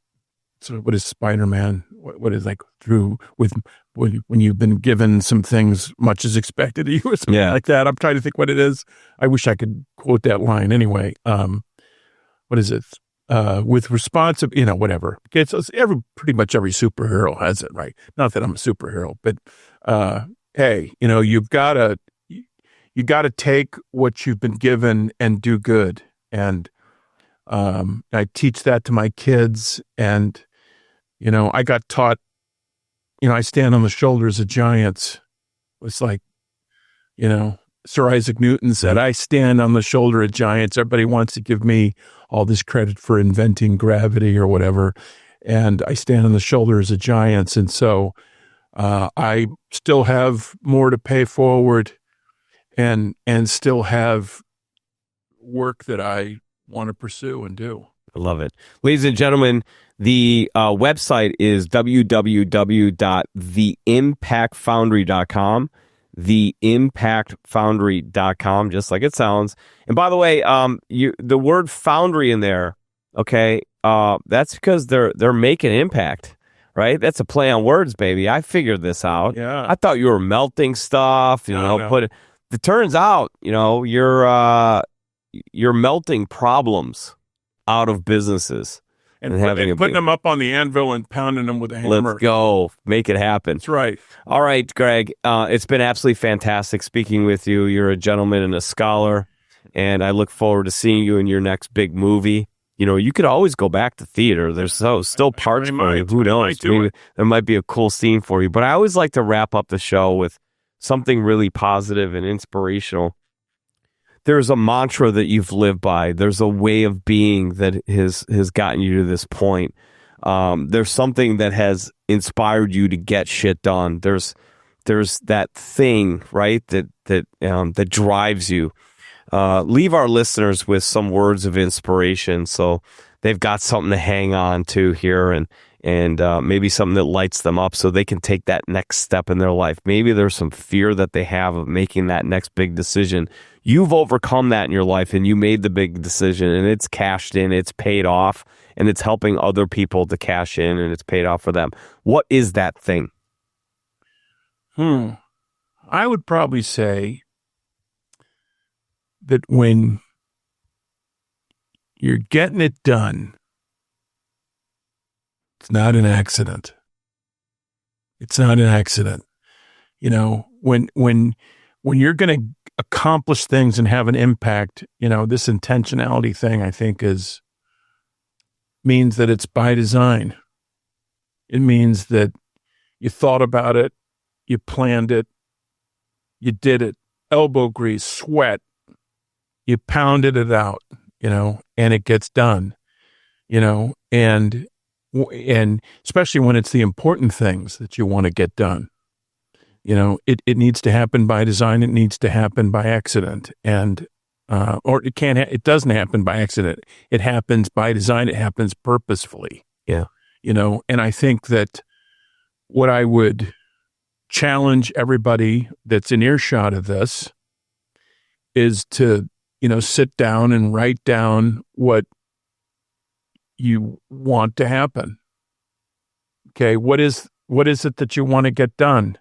so what is Spider-Man? What is like through with when you've been given some things, much is expected of you, or something like that. I'm trying to think what it is. I wish I could quote that line. Anyway, what is it? With responsive, you know, whatever. It's pretty much every superhero has it, right? Not that I'm a superhero, but hey, you know, you got to take what you've been given and do good. And I teach that to my kids, and you know, I got taught, you know, I stand on the shoulders of giants. It's like, you know, Sir Isaac Newton said, I stand on the shoulder of giants. Everybody wants to give me all this credit for inventing gravity or whatever. And I stand on the shoulders of giants. And so I still have more to pay forward and still have work that I want to pursue and do. I love it. Ladies and gentlemen, the website is www.theimpactfoundry.com, theimpactfoundry.com, just like it sounds. And by the way, the word foundry in there, okay, that's because they're making impact, right? That's a play on words, baby. I figured this out. Yeah. I thought you were melting stuff, you know, no. It turns out, you know, you're melting problems out of businesses and putting them up on the anvil and pounding them with a hammer. Let's go. Make it happen. That's right. All right, Greg. It's been absolutely fantastic speaking with you. You're a gentleman and a scholar, and I look forward to seeing you in your next big movie. You know, you could always go back to theater. There's still parts for you. Who knows? Maybe there might be a cool scene for you. But I always like to wrap up the show with something really positive and inspirational. There's a mantra that you've lived by. There's a way of being that has gotten you to this point. There's something that has inspired you to get shit done. There's that thing, right, that drives you. Leave our listeners with some words of inspiration so they've got something to hang on to here and maybe something that lights them up so they can take that next step in their life. Maybe there's some fear that they have of making that next big decision. You've overcome that in your life and you made the big decision and it's cashed in, it's paid off, and it's helping other people to cash in and it's paid off for them. What is that thing? I would probably say that when you're getting it done, it's not an accident. It's not an accident. You know, when you're going to accomplish things and have an impact, you know, this intentionality thing, I think, means that it's by design. It means that you thought about it, you planned it, you did it, elbow grease, sweat, you pounded it out, you know, and it gets done, you know, and especially when it's the important things that you want to get done. You know, it needs to happen by design. It needs to happen by accident. And or it can't. It doesn't happen by accident. It happens by design. It happens purposefully. Yeah. And I think that what I would challenge everybody that's in earshot of this is to, sit down and write down what you want to happen. Okay, what is it that you want to get done?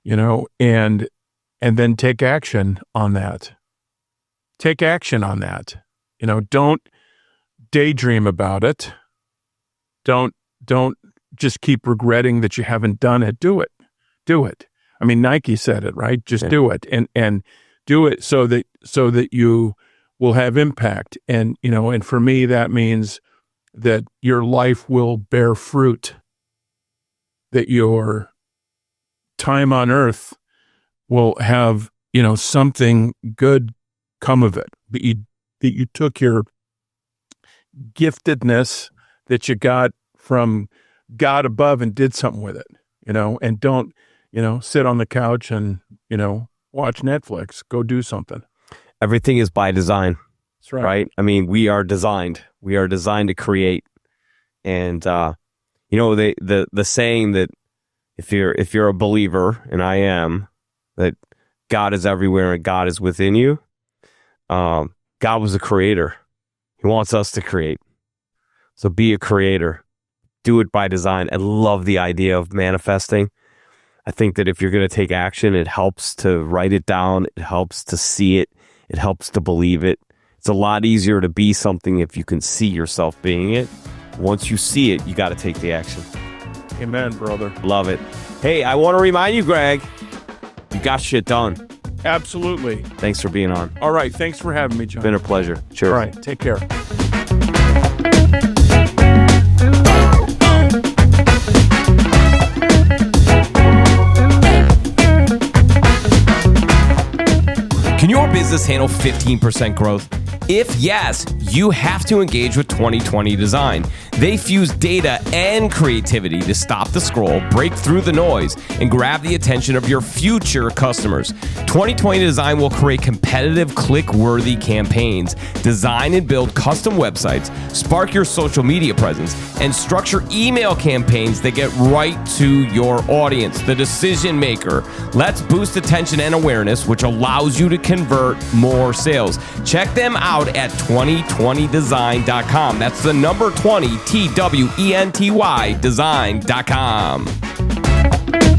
And then take action on that. Take action on that. Don't daydream about it. Don't just keep regretting that you haven't done it. Do it. Do it. I mean, Nike said it, right? Just do it and do it so that you will have impact. And, and for me, that means that your life will bear fruit, that your time on earth will have, something good come of it, that you took your giftedness that you got from God above and did something with it, and don't, sit on the couch and, watch Netflix. Go do something. Everything is by design. That's right. Right? I mean, we are designed. We are designed to create. And, the saying that if you're a believer, and I am, that God is everywhere and God is within you. God was a creator. He wants us to create. So be a creator. Do it by design. I love the idea of manifesting. I think that if you're going to take action, it helps to write it down. It helps to see it. It helps to believe it. It's a lot easier to be something if you can see yourself being it. Once you see it, you got to take the action. Amen, brother. Love it. Hey, I want to remind you, Greg, you got shit done. Absolutely. Thanks for being on. All right. Thanks for having me, John. Been a pleasure. Cheers. All right. Take care. Can your business handle 15% growth? If yes, you have to engage with 2020 Design. They fuse data and creativity to stop the scroll, break through the noise, and grab the attention of your future customers. 2020 Design will create competitive, click-worthy campaigns, design and build custom websites, spark your social media presence, and structure email campaigns that get right to your audience, the decision maker. Let's boost attention and awareness, which allows you to convert more sales. Check them out at 2020design.com. That's the number 20, TWENTY design.com.